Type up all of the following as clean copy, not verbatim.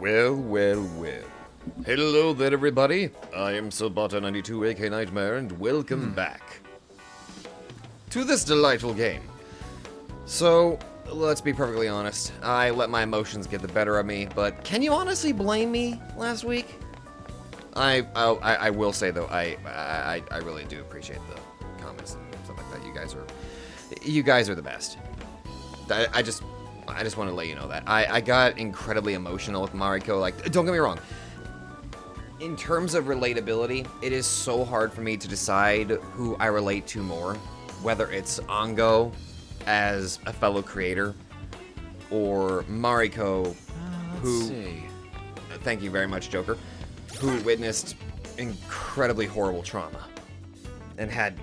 Well, well, well. Hello there, everybody. I am Sobata92, aka Nightmare, and welcome back to this delightful game. So, let's be perfectly honest. I let my emotions get the better of me, but can you honestly blame me last week? I will say though, I really do appreciate the comments and stuff like that. You guys are the best. I just want to let you know that. I got incredibly emotional with Mariko. Like, don't get me wrong. In terms of relatability, it is so hard for me to decide who I relate to more. Whether it's Ango as a fellow creator, or Mariko, who... Thank you very much, Joker. Who witnessed incredibly horrible trauma. And had...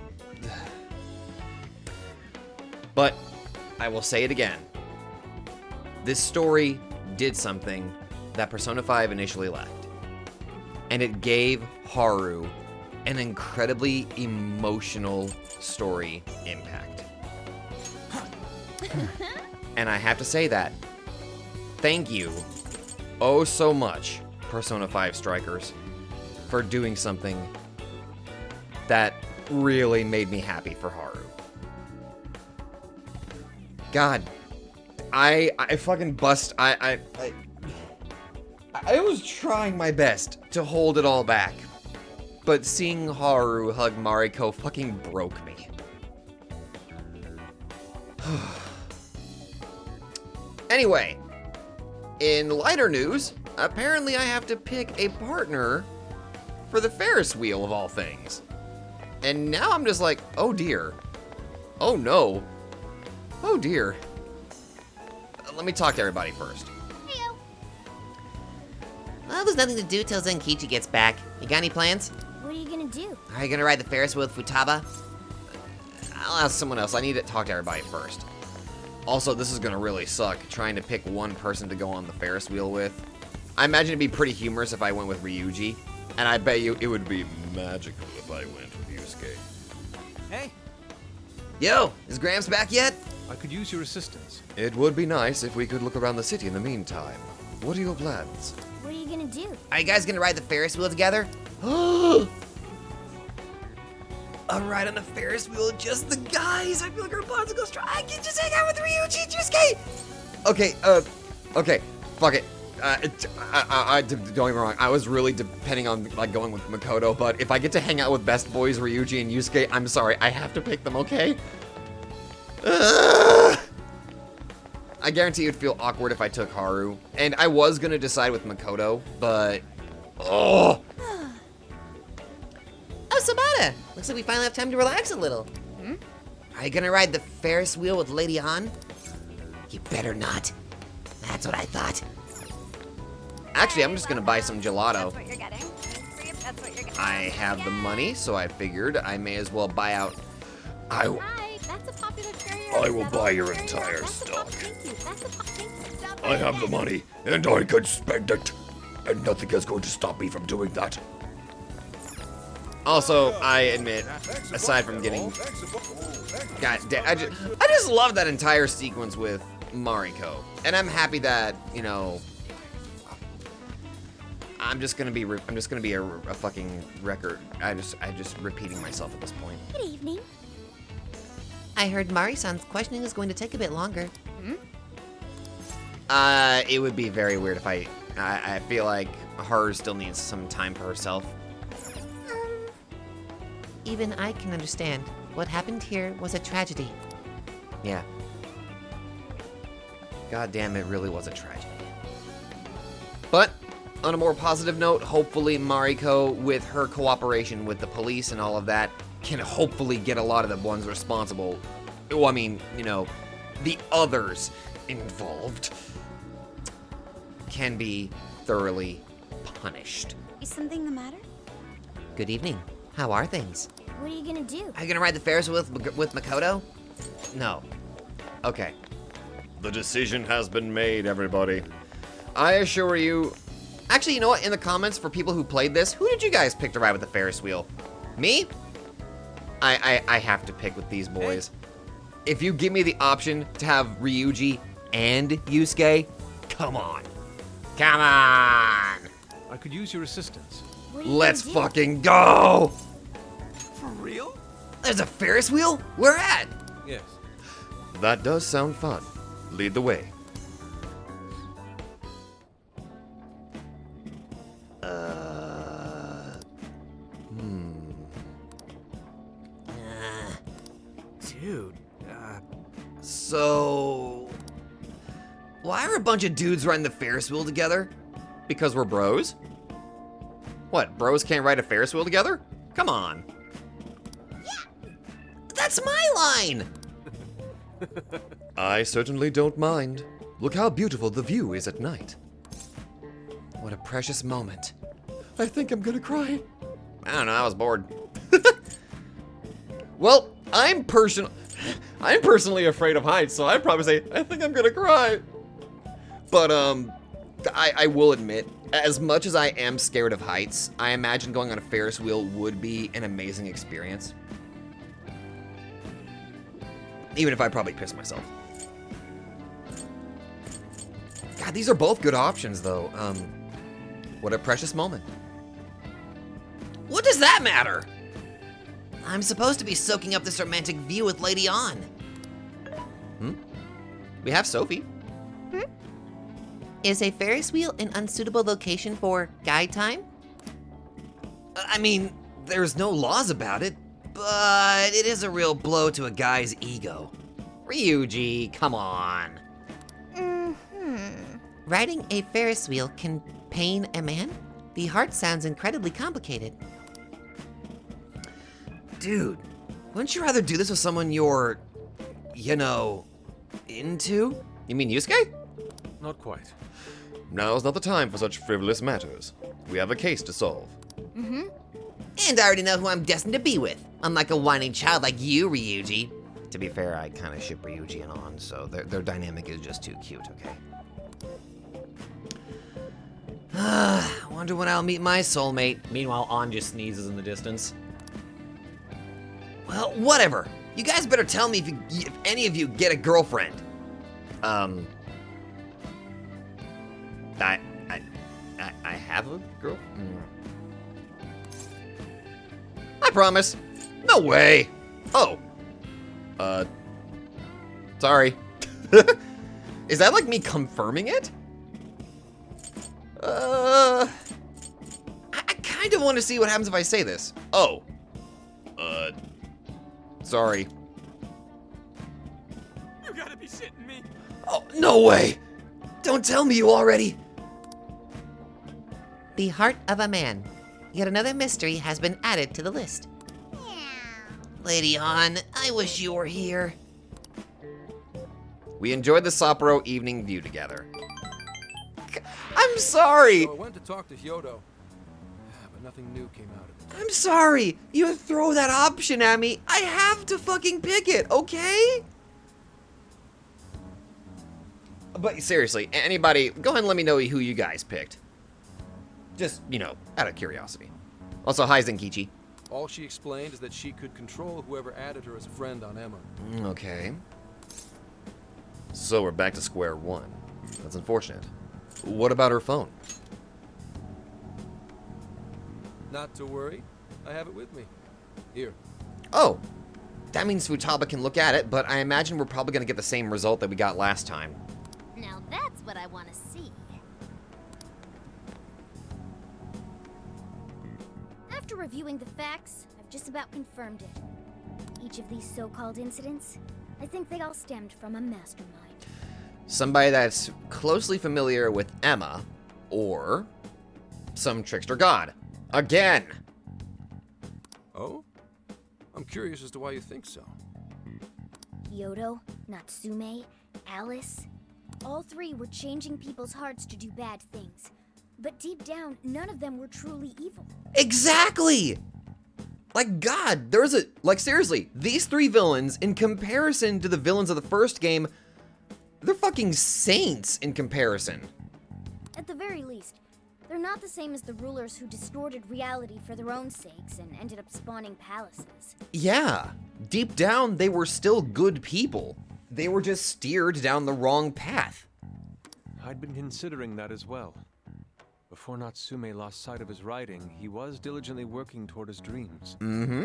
But, I will say it again. This story did something that Persona 5 initially lacked. And it gave Haru an incredibly emotional story impact. And I have to say that. Thank you, oh so much, Persona 5 Strikers, for doing something that really made me happy for Haru. God, I fucking bust. I was trying my best to hold it all back, but seeing Haru hug Mariko fucking broke me. Anyway, in lighter news, apparently I have to pick a partner for the Ferris wheel of all things. And now I'm just like, oh dear. Oh no. Oh dear. Let me talk to everybody first. Heyo. Well, there's nothing to do till Zenkichi gets back. You got any plans? What are you gonna do? Are you gonna ride the Ferris wheel with Futaba? I'll ask someone else. I need to talk to everybody first. Also, this is gonna really suck, trying to pick one person to go on the Ferris wheel with. I imagine it'd be pretty humorous if I went with Ryuji, and I bet you it would be magical if I went with Yusuke. Hey, Yo, is Gramps back yet? I could use your assistance. It would be nice if we could look around the city in the meantime. What are your plans? What are you gonna do? Are you guys gonna ride the Ferris wheel together? A ride on a Ferris wheel, just the guys. I feel like our bonds will go strong. I can just hang out with Ryuji and Yusuke. Okay, fuck it. Don't get me wrong. I was really depending on like going with Makoto, but if I get to hang out with best boys Ryuji and Yusuke, I'm sorry, I have to pick them. Okay. I guarantee it'd feel awkward if I took Haru, and I was gonna decide with Makoto, but Oh, Sabata! Looks like we finally have time to relax a little. Are you gonna ride the Ferris wheel with Lady An? You better not. That's what I thought. actually, I'm just gonna buy some gelato. That's what you're getting. That's what you're getting. I have the money, so I figured I may as well buy out. Hi, that's a popular carrier. I will That's buy a your carrier. entire That's a stock. Thank you. That's a thank you. Stop I it. have the money, and I can spend it. And nothing is going to stop me from doing that. Also, I admit, aside from getting... God damn, I just love that entire sequence with Mariko. And I'm happy that, you know... I'm just gonna be a fucking record. I just repeating myself at this point. Good evening. I heard Mari-san's questioning is going to take a bit longer. It would be very weird if I feel like Haru still needs some time for herself. Even I can understand. What happened here was a tragedy. Yeah. God damn, it really was a tragedy. But, on a more positive note, hopefully Mariko, with her cooperation with the police and all of that, can hopefully get a lot of the ones responsible, well, I mean, you know, the others involved, can be thoroughly punished. Is something the matter? Good evening. How are things? What are you gonna do? Are you gonna ride the Ferris wheel with Makoto? No. Okay. The decision has been made, everybody. I assure you... Actually, you know what? In the comments, for people who played this, who did you guys pick to ride with the Ferris wheel? Me? I have to pick with these boys. If you give me the option to have Ryuji and Yusuke, come on. Come on! I could use your assistance. What are you Let's gonna do? fucking go! For real? There's a Ferris wheel? Where at? Yes. That does sound fun. Lead the way. Dude, So... Why are a bunch of dudes riding the Ferris wheel together? Because we're bros? What, bros can't ride a Ferris wheel together? Come on. That's my line! I certainly don't mind. Look how beautiful the view is at night. What a precious moment. I think I'm gonna cry. I don't know, I was bored. Well, I'm personally afraid of heights, so I'd probably say, I think I'm gonna cry. But, I will admit, as much as I am scared of heights, I imagine going on a Ferris wheel would be an amazing experience. Even if I probably piss myself. God, these are both good options, though. What a precious moment. What does that matter? I'm supposed to be soaking up this romantic view with Lady On. We have Sophie. Is a Ferris wheel an unsuitable location for guy time? I mean, there's no laws about it, but it is a real blow to a guy's ego. Ryuji, come on. Riding a Ferris wheel can pain a man? The heart sounds incredibly complicated. Dude, wouldn't you rather do this with someone you're, into? You mean Yusuke? not quite. Now's not the time for such frivolous matters. We have a case to solve. And I already know who I'm destined to be with, unlike a whining child like you, Ryuji. To be fair, I kind of ship Ryuji and On, so their dynamic is just too cute, okay? I wonder when I'll meet my soulmate. Meanwhile, On just sneezes in the distance. Well, whatever. You guys better tell me if any of you get a girlfriend. I have a girl? I promise. No way. Oh. Sorry. Is that like me confirming it? I kind of want to see what happens if I say this. Oh. Sorry. You gotta be shitting me. Oh, no way! Don't tell me you already! The heart of a man. Yet another mystery has been added to the list. Lady On, I wish you were here. We enjoyed the Sapporo evening view together. I'm sorry! So I went to talk to Kyoto, but nothing new came out of it. I'm sorry! You throw that option at me, I have to fucking pick it, okay? But seriously, anybody, go ahead and let me know who you guys picked. Just, out of curiosity. Also, hi, Zenkichi. All she explained is that she could control whoever added her as a friend on Emma. Okay. So we're back to square one. That's unfortunate. What about her phone? Not to worry, I have it with me. Here. Oh, that means Futaba can look at it, but I imagine we're probably going to get the same result that we got last time. Now that's what I want to see. After reviewing the facts, I've just about confirmed it. Each of these so-called incidents, I think they all stemmed from a mastermind. Somebody that's closely familiar with Emma, or some trickster god. Again! Oh? I'm curious as to why you think so. Kyoto, Natsume, Alice, all three were changing people's hearts to do bad things. But deep down, none of them were truly evil. Exactly! Like, God, seriously, these three villains, in comparison to the villains of the first game, they're fucking saints in comparison. At the very least, they're not the same as the rulers who distorted reality for their own sakes and ended up spawning palaces. Yeah, deep down, they were still good people. They were just steered down the wrong path. I'd been considering that as well. Before Natsume lost sight of his writing, he was diligently working toward his dreams. Mm-hmm.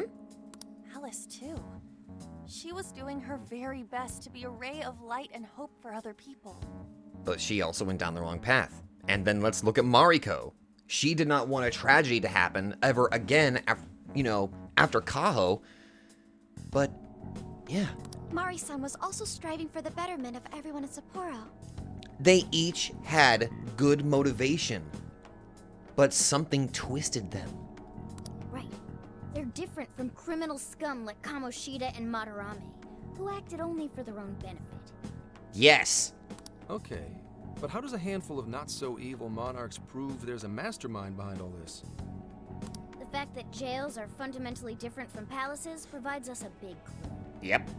Alice, too. She was doing her very best to be a ray of light and hope for other people. But she also went down the wrong path. And then let's look at Mariko. She did not want a tragedy to happen ever again after Kaho. But, yeah. Mari-san was also striving for the betterment of everyone in Sapporo. They each had good motivation. But something twisted them. Right. They're different from criminal scum like Kamoshida and Madarame, who acted only for their own benefit. Yes. Okay, but how does a handful of not-so-evil monarchs prove there's a mastermind behind all this? The fact that jails are fundamentally different from palaces provides us a big clue. Yep.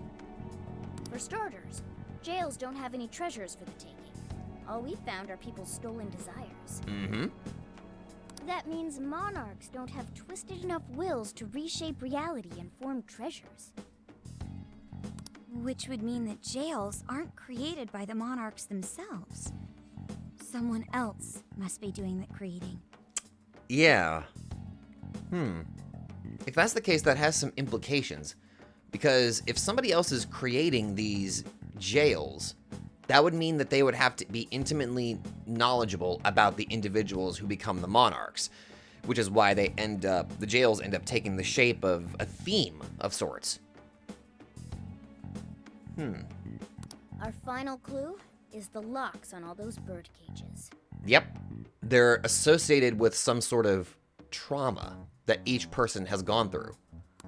For starters, jails don't have any treasures for the taking. All we've found are people's stolen desires. Mm-hmm. That means monarchs don't have twisted enough wills to reshape reality and form treasures. Which would mean that jails aren't created by the monarchs themselves. Someone else must be doing the creating. Yeah. If that's the case, that has some implications. Because if somebody else is creating these jails, that would mean that they would have to be intimately knowledgeable about the individuals who become the monarchs. Which is why the jails end up taking the shape of a theme of sorts. Our final clue is the locks on all those bird cages. Yep. They're associated with some sort of trauma that each person has gone through.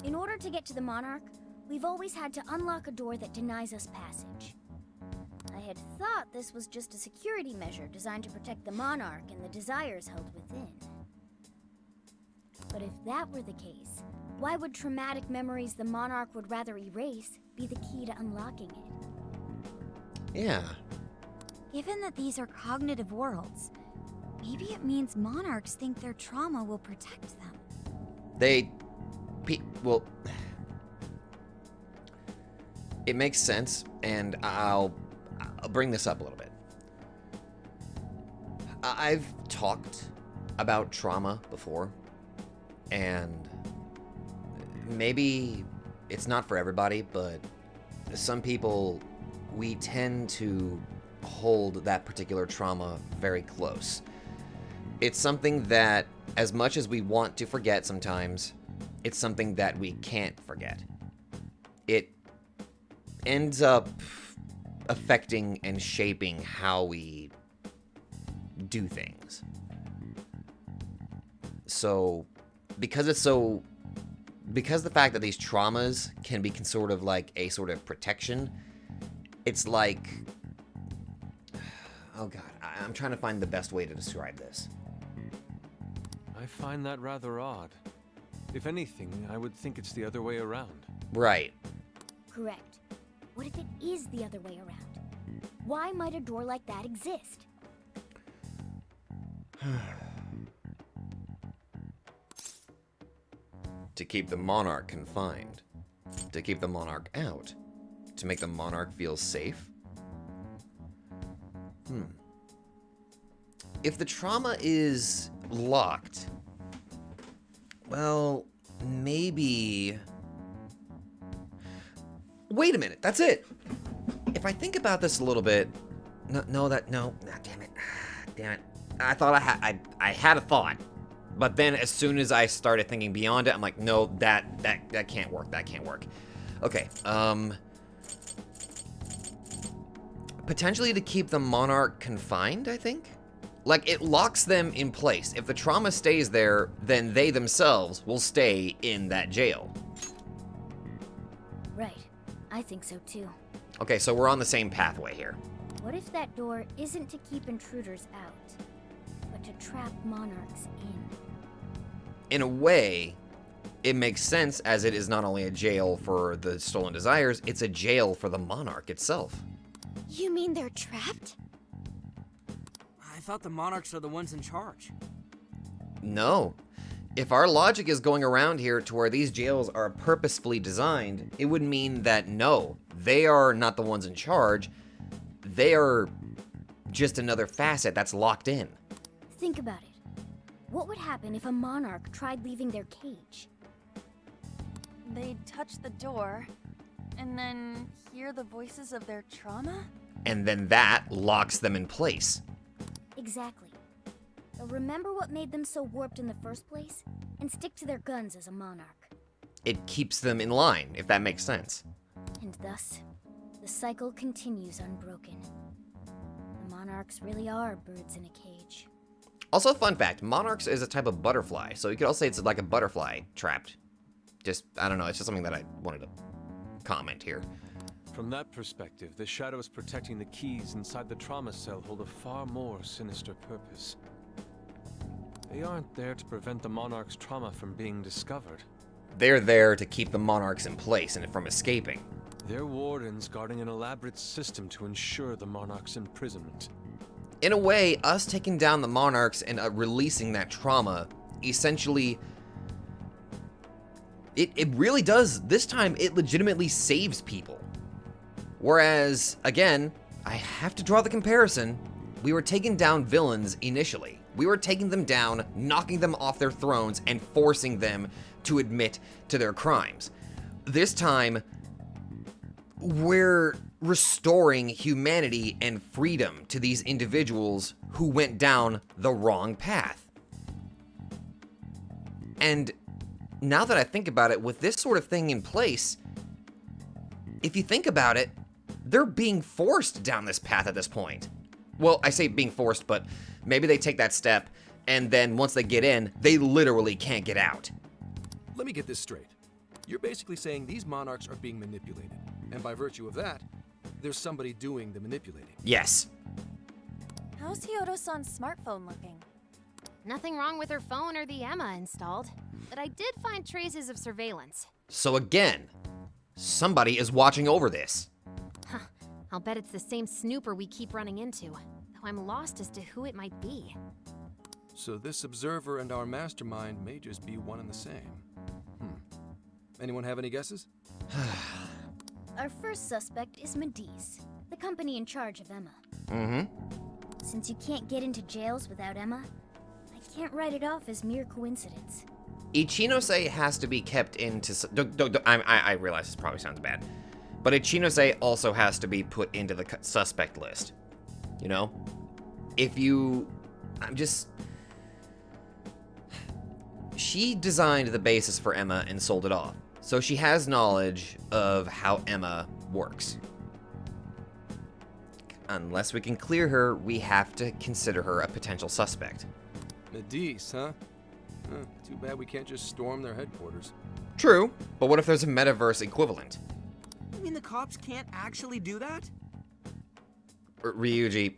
In order to get to the monarch, we've always had to unlock a door that denies us passage. I had thought this was just a security measure designed to protect the monarch and the desires held within. But if that were the case, why would traumatic memories the monarch would rather erase be the key to unlocking it? Yeah. Given that these are cognitive worlds, maybe it means monarchs think their trauma will protect them. Well, it makes sense, and I'll bring this up a little bit. I've talked about trauma before, and maybe it's not for everybody, but some people, we tend to hold that particular trauma very close. It's something that, as much as we want to forget sometimes, it's something that we can't forget. It ends up affecting and shaping how we do things. So, because the fact that these traumas can be sort of like a sort of protection, it's like, oh god, I'm trying to find the best way to describe this. I find that rather odd. If anything, I would think it's the other way around. Right. Correct. What if it is the other way around? Why might a door like that exist? To keep the monarch confined. To keep the monarch out. To make the monarch feel safe. If the trauma is locked, well, maybe... Wait a minute, that's it! If I think about this a little bit... No, damn it. Damn it. I thought I had a thought. But then as soon as I started thinking beyond it, I'm like, no, that can't work, that can't work. Okay, potentially to keep the monarch confined, I think? Like, it locks them in place. If the trauma stays there, then they themselves will stay in that jail. Right. I think so too. Okay, so we're on the same pathway here. What if that door isn't to keep intruders out, but to trap monarchs in? In a way, it makes sense, as it is not only a jail for the stolen desires, it's a jail for the monarch itself. You mean they're trapped? I thought the monarchs are the ones in charge. No. If our logic is going around here to where these jails are purposefully designed, it would mean that no, they are not the ones in charge. They are just another facet that's locked in. Think about it. What would happen if a monarch tried leaving their cage? They'd touch the door, and then hear the voices of their trauma? And then that locks them in place. Exactly. They'll remember what made them so warped in the first place, and stick to their guns as a monarch. It keeps them in line, if that makes sense. And thus, the cycle continues unbroken. The monarchs really are birds in a cage. Also, fun fact, monarchs is a type of butterfly, so you could also say it's like a butterfly trapped. Just, I don't know, it's just something that I wanted to comment here. From that perspective, the shadows protecting the keys inside the trauma cell hold a far more sinister purpose. They aren't there to prevent the monarch's trauma from being discovered. They're there to keep the monarchs in place and from escaping. They're wardens guarding an elaborate system to ensure the monarch's imprisonment. In a way, us taking down the monarchs and releasing that trauma, essentially, it really does, this time, it legitimately saves people. Whereas, again, I have to draw the comparison, we were taking down villains initially. We were taking them down, knocking them off their thrones, and forcing them to admit to their crimes. This time, we're restoring humanity and freedom to these individuals who went down the wrong path. And now that I think about it, with this sort of thing in place, if you think about it, they're being forced down this path at this point. Well, I say being forced, but maybe they take that step, and then once they get in, they literally can't get out. Let me get this straight. You're basically saying these monarchs are being manipulated, and by virtue of that, there's somebody doing the manipulating. Yes. How's Hyodo-san's smartphone looking? Nothing wrong with her phone or the Emma installed, but I did find traces of surveillance. So again, somebody is watching over this. Huh, I'll bet it's the same snooper we keep running into, though I'm lost as to who it might be. So this observer and our mastermind may just be one and the same. Anyone have any guesses? Our first suspect is Medice, the company in charge of Emma. Mm-hmm. Since you can't get into jails without Emma, I can't write it off as mere coincidence. Ichinose has to be kept into... I realize this probably sounds bad. But Ichinose also has to be put into the suspect list. You know? If you... She designed the basis for Emma and sold it off. So she has knowledge of how Emma works. Unless we can clear her, we have to consider her a potential suspect. Medice, huh? Too bad we can't just storm their headquarters. True, but what if there's a metaverse equivalent? You mean the cops can't actually do that? Ryuji.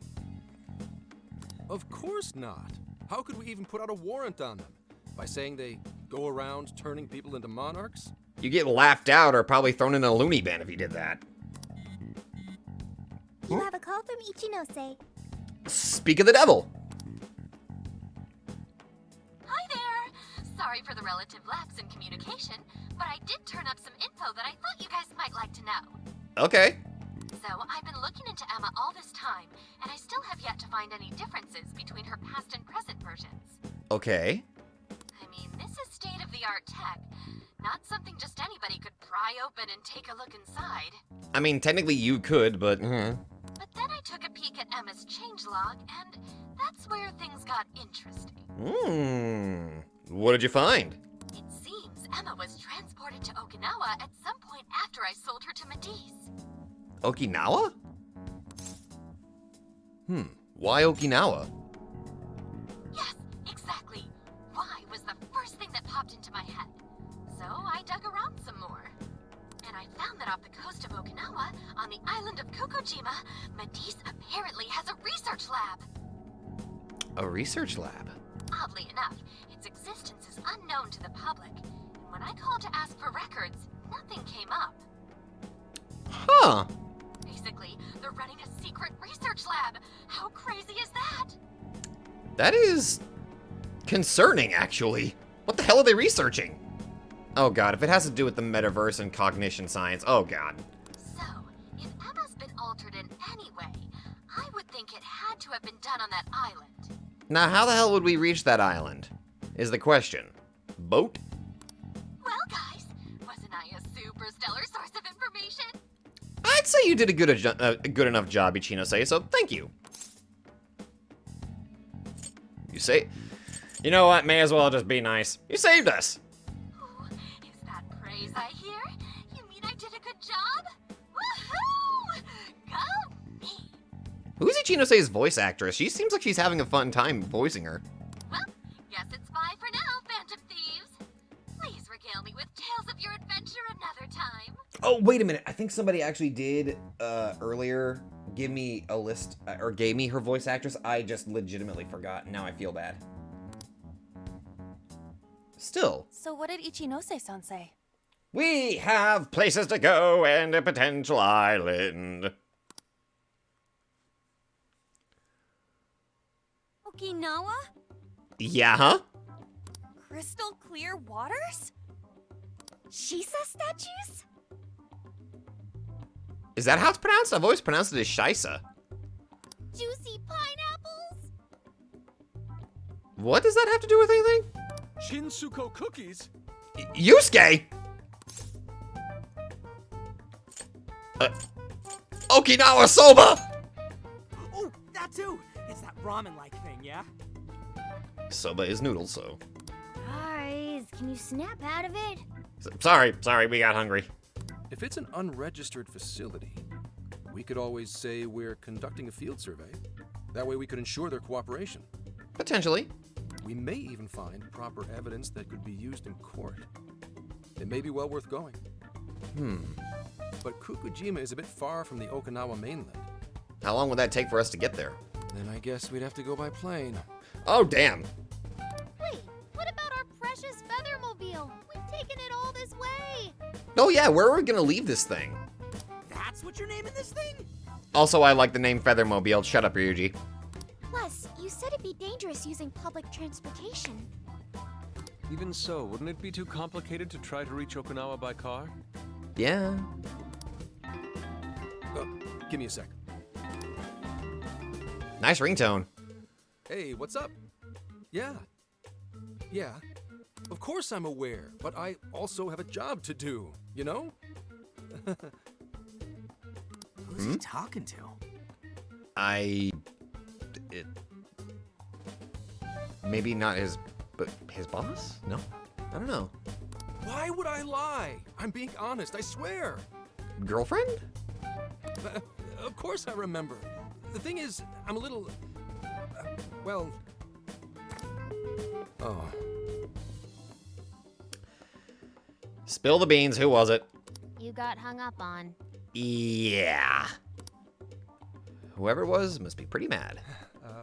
Of course not. How could we even put out a warrant on them? By saying they go around turning people into monarchs? You get laughed out or probably thrown in a loony bin if you did that. You have a call from Ichinose. Speak of the devil. Hi there! Sorry for the relative lapse in communication, but I did turn up some info that I thought you guys might like to know. Okay. So, I've been looking into Emma all this time, and I still have yet to find any differences between her past and present versions. Okay. I mean, this is state-of-the-art tech, not something just anybody could pry open and take a look inside. I mean, technically you could, but... But then I took a peek at Emma's changelog, and that's where things got interesting. What did you find? It seems Emma was transported to Okinawa at some point after I sold her to Medice. Okinawa? Why Okinawa? Yes, exactly. Why was the first thing that popped into my head. So I dug around some more. And I found that off the coast of Okinawa, on the island of Kokojima, Medice apparently has a research lab. A research lab? Oddly enough, its existence is unknown to the public. And when I called to ask for records, nothing came up. Huh. Basically, they're running a secret research lab. How crazy is that? That is concerning, actually. What the hell are they researching? Oh god, if it has to do with the metaverse and cognition science, oh god. So, if Emma's been altered in any way, I would think it had to have been done on that island. Now, how the hell would we reach that island? Is the question. Boat? Well, guys, wasn't I a super stellar source of information? I'd say you did a good enough job, Ichinose, so thank you. You know what? May as well just be nice. You saved us. Ooh, is that praise I hear? You mean I did a good job? Woohoo! Go me! Who's Ichinose's voice actress? She seems like she's having a fun time voicing her. Well, guess it's bye for now, Phantom Thieves. Please regale me with tales of your adventure another time. Oh, wait a minute. I think somebody actually did earlier give me a list, or gave me her voice actress. I just legitimately forgot, and now I feel bad. Still. So what did Ichinose-san say? We have places to go and a potential island. Okinawa? Yeah, huh? Crystal clear waters? Shisa statues? Is that how it's pronounced? I've always pronounced it as Shisa. Juicy pineapples? What does that have to do with anything? Shinsuko cookies? Yusuke! Okinawa soba! Oh, that too! It's that ramen-like thing, yeah? Soba is noodles, so. Guys, can you snap out of it? Sorry, we got hungry. If it's an unregistered facility, we could always say we're conducting a field survey. That way we could ensure their cooperation. Potentially. We may even find proper evidence that could be used in court. It may be well worth going. But Kukujima is a bit far from the Okinawa mainland. How long would that take for us to get there? Then I guess we'd have to go by plane. Oh, damn. Wait, what about our precious Feathermobile? We've taken it all this way. Oh, yeah, where are we gonna leave this thing? That's what you're naming this thing? Also, I like the name Feathermobile. Shut up, Ryuji. Plus, you said it'd be dangerous using public transportation. Even so, wouldn't it be too complicated to try to reach Okinawa by car? Yeah. Give me a sec. Nice ringtone. Hey, what's up? Yeah. Of course I'm aware, but I also have a job to do, you know? Who's he talking to? Maybe not his, but his boss? No? I don't know. Why would I lie? I'm being honest, I swear. Girlfriend? Of course I remember. The thing is, I'm a little... well... Oh. Spill the beans, who was it? You got hung up on. Yeah. Whoever it was must be pretty mad.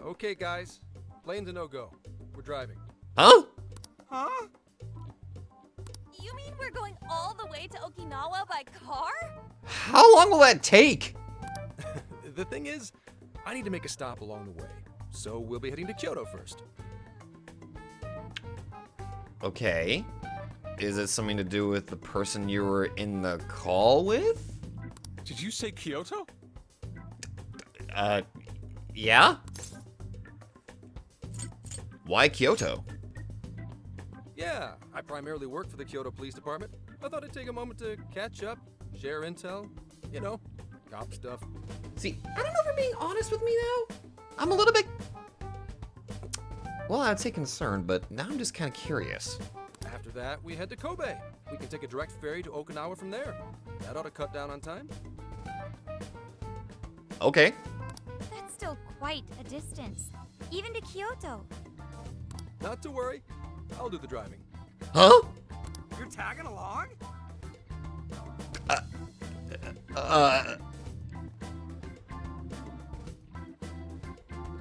Okay, guys. Plane's a no-go. We're driving. Huh? Huh? You mean we're going all the way to Okinawa by car? How long will that take? The thing is, I need to make a stop along the way. So we'll be heading to Kyoto first. Okay. Is it something to do with the person you were in the call with? Did you say Kyoto? Yeah? Why Kyoto? Yeah, I primarily work for the Kyoto Police Department. I thought I'd take a moment to catch up, share intel, you know, cop stuff. See, I don't know if you're being honest with me now. I'm a little bit... well, I'd say concerned, but now I'm just kind of curious. After that, we head to Kobe. We can take a direct ferry to Okinawa from there. That ought to cut down on time. Okay. That's still quite a distance, even to Kyoto. Not to worry, I'll do the driving. Huh? You're tagging along?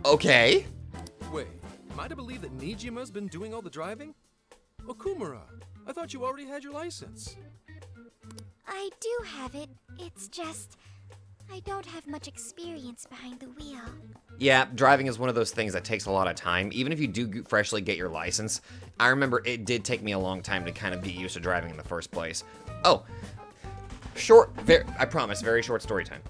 Okay. Wait, am I to believe that Nijima's been doing all the driving? Okumura, I thought you already had your license. I do have it. It's just, I don't have much experience behind the wheel. Yeah, driving is one of those things that takes a lot of time. Even if you do freshly get your license, I remember it did take me a long time to kind of get used to driving in the first place. Oh, I promise, very short story time.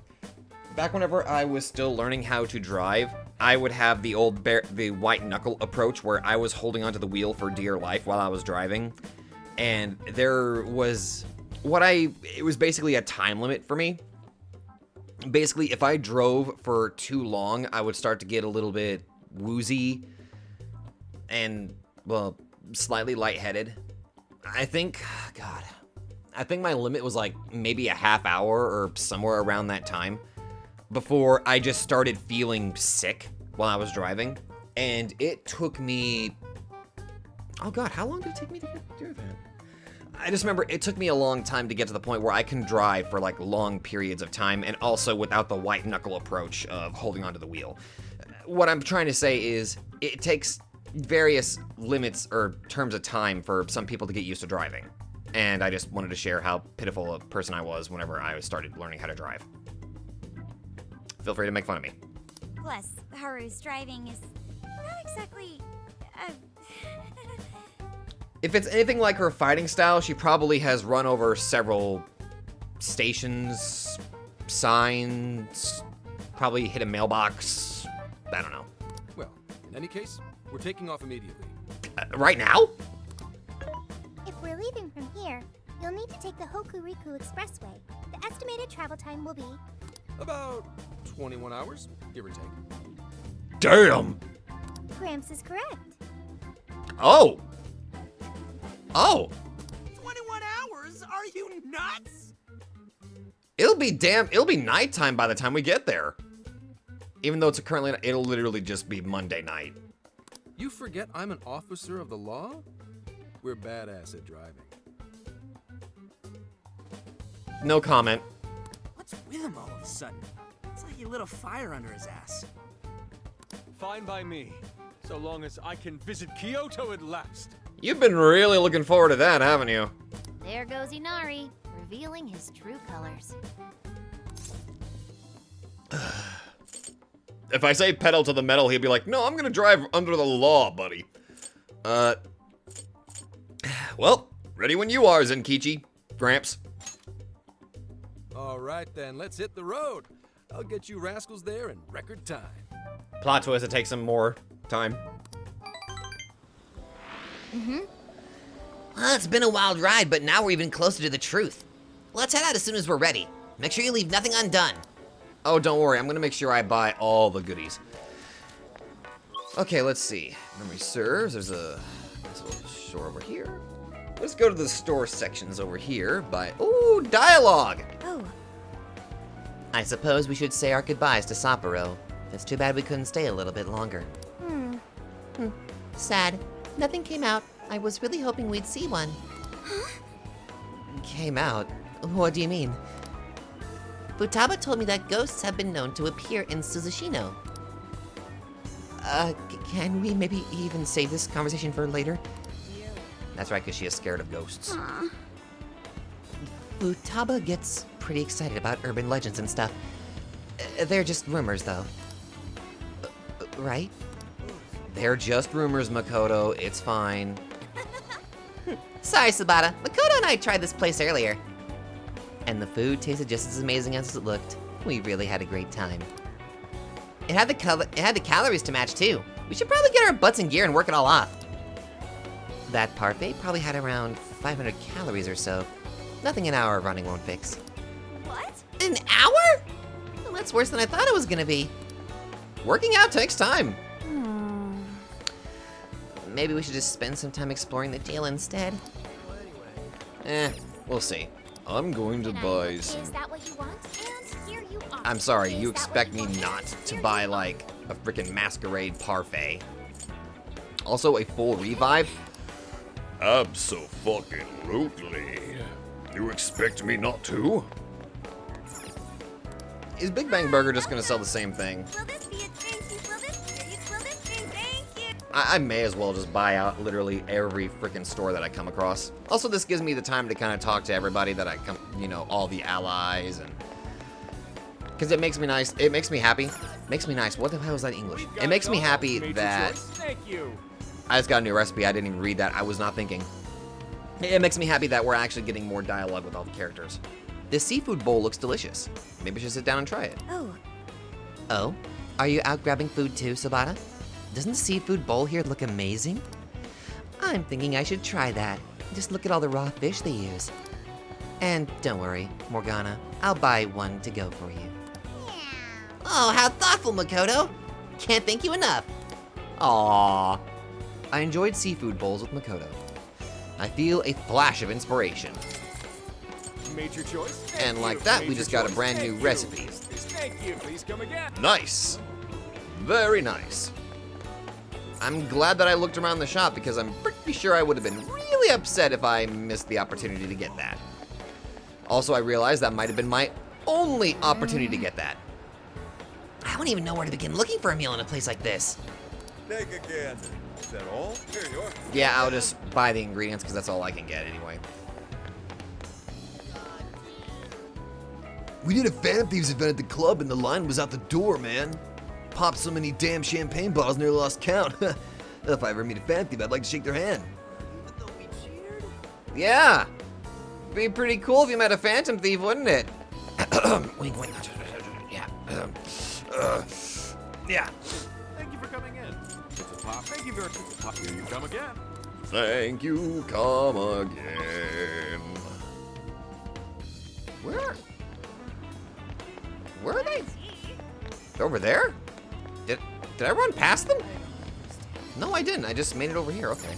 back whenever I was still learning how to drive, I would have the old the white knuckle approach where I was holding onto the wheel for dear life while I was driving. And there was it was basically a time limit for me. Basically, if I drove for too long, I would start to get a little bit woozy and, well, slightly lightheaded. I think my limit was like maybe a half hour or somewhere around that time before I just started feeling sick while I was driving. And it took me, oh God, how long did it take me to do that? I just remember it took me a long time to get to the point where I can drive for like long periods of time and also without the white knuckle approach of holding onto the wheel. What I'm trying to say is it takes various limits or terms of time for some people to get used to driving. And I just wanted to share how pitiful a person I was whenever I started learning how to drive. Feel free to make fun of me. Plus, Haru's driving is not exactly... If it's anything like her fighting style, she probably has run over several stations, signs, probably hit a mailbox. I don't know. Well, in any case, we're taking off immediately. Right now? If we're leaving from here, you'll need to take the Hokuriku Expressway. The estimated travel time will be... About 21 hours, give or take. Damn! Gramps is correct. Oh! Oh! 21 hours? Are you nuts? It'll be nighttime by the time we get there. Even though it'll literally just be Monday night. You forget I'm an officer of the law? We're badass at driving. No comment. What's with him all of a sudden? It's like he lit a fire under his ass. Fine by me, so long as I can visit Kyoto at last. You've been really looking forward to that, haven't you? There goes Inari, revealing his true colors. If I say pedal to the metal, he'll be like, no, I'm gonna drive under the law, buddy. Well, ready when you are, Zenkichi. Gramps. All right, then, let's hit the road. I'll get you rascals there in record time. Plot twist, it takes some more time. Well, it's been a wild ride, but now we're even closer to the truth. Let's head out as soon as we're ready. Make sure you leave nothing undone. Oh, don't worry, I'm gonna make sure I buy all the goodies. Okay, let's see. Memory serves, there's a nice little store over here. Let's go to the store sections over here. Ooh, dialogue! Oh, I suppose we should say our goodbyes to Sapporo. It's too bad we couldn't stay a little bit longer. Sad. Nothing came out. I was really hoping we'd see one. Came out? What do you mean? Futaba told me that ghosts have been known to appear in Suzushino. Can we maybe even save this conversation for later? That's right, because she is scared of ghosts. Futaba gets pretty excited about urban legends and stuff. They're just rumors, though. Right? They're just rumors, Makoto. It's fine. Sorry, Sabata. Makoto and I tried this place earlier. And the food tasted just as amazing as it looked. We really had a great time. It had the calories to match, too. We should probably get our butts in gear and work it all off. That parfait probably had around 500 calories or so. Nothing an hour of running won't fix. What? An hour? Well, that's worse than I thought it was gonna be. Working out takes time. Maybe we should just spend some time exploring the jail instead. We'll see. I'm going to buy some... Is that what you want? And here you are. I'm sorry, Is you that expect what me you want? not to Here buy, you are. like, a freaking masquerade parfait. Also, a full revive? Abso-fucking-lutely. You expect me not to? Is Big Bang Burger just gonna sell the same thing? Will this be a drink? Will this be thank you? I may as well just buy out literally every freaking store that I come across. Also, this gives me the time to kind of talk to everybody that I come, all the allies, and because it makes me nice. It makes me happy. Makes me nice. What the hell is that in English? It makes me happy that Thank you. I just got a new recipe. I didn't even read that. I was not thinking. It makes me happy that we're actually getting more dialogue with all the characters. This seafood bowl looks delicious. Maybe I should sit down and try it. Oh? Are you out grabbing food too, Sabata? Doesn't the seafood bowl here look amazing? I'm thinking I should try that. Just look at all the raw fish they use. And don't worry, Morgana, I'll buy one to go for you. Oh, how thoughtful, Makoto! Can't thank you enough. Aww. I enjoyed seafood bowls with Makoto. I feel a flash of inspiration. Made your choice. And like that, we just got a brand new recipe. Thank you. Please come again. Nice. Very nice. I'm glad that I looked around the shop because I'm pretty sure I would have been really upset if I missed the opportunity to get that. Also, I realized that might have been my only opportunity to get that. I don't even know where to begin looking for a meal in a place like this. Take a gander. Is that all? Here you are. Yeah, I'll just buy the ingredients because that's all I can get anyway. We did a Fan Thieves event at the club and the line was out the door, man. Popped so many damn champagne bottles nearly lost count. If I ever meet a Fan Thief, I'd like to shake their hand. Yeah. Be pretty cool if you met a Phantom Thief, wouldn't it? Wink, wink. Yeah. Yeah. Thank you for coming in. It's a pop. Thank you very much. It's a pop. Here you come again. Thank you, come again. Where are they? They're over there? Did I run past them? No, I didn't. I just made it over here. Okay.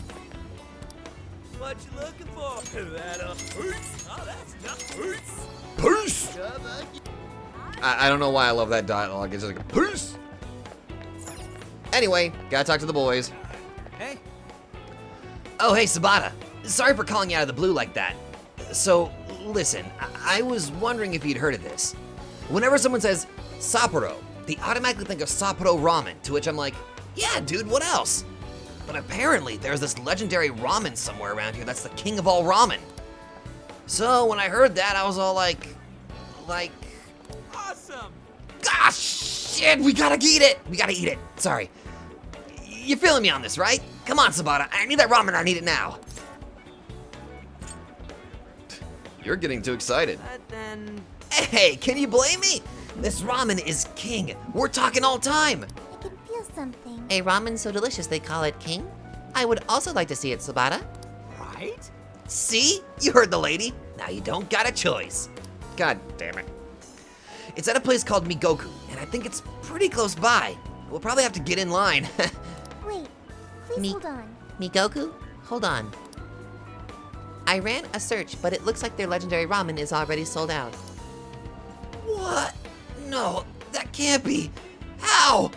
What you looking for? That peace. Oh, that's enough. Peace. Peace! I don't know why I love that dialogue. It's just like, peace! Anyway, gotta talk to the boys. Hey. Oh, hey, Sabata. Sorry for calling you out of the blue like that. So, listen, I was wondering if you'd heard of this. Whenever someone says Sapporo, they automatically think of Sapporo ramen, to which I'm like, yeah, dude, what else? But apparently, there's this legendary ramen somewhere around here that's the king of all ramen. So, when I heard that, I was all like... Awesome. Gosh, shit, we gotta eat it. We gotta eat it. Sorry. You're feeling me on this, right? Come on, Sabata. I need that ramen. I need it now. You're getting too excited. But then... Hey, can you blame me? This ramen is king. We're talking all time. I can feel something. A ramen so delicious they call it king? I would also like to see it, Sabata. Right? See? You heard the lady. Now you don't got a choice. God damn it. It's at a place called Migoku, and I think it's pretty close by. We'll probably have to get in line. Wait, please hold on. Migoku? Hold on. I ran a search, but it looks like their legendary ramen is already sold out. What? No, that can't be. How?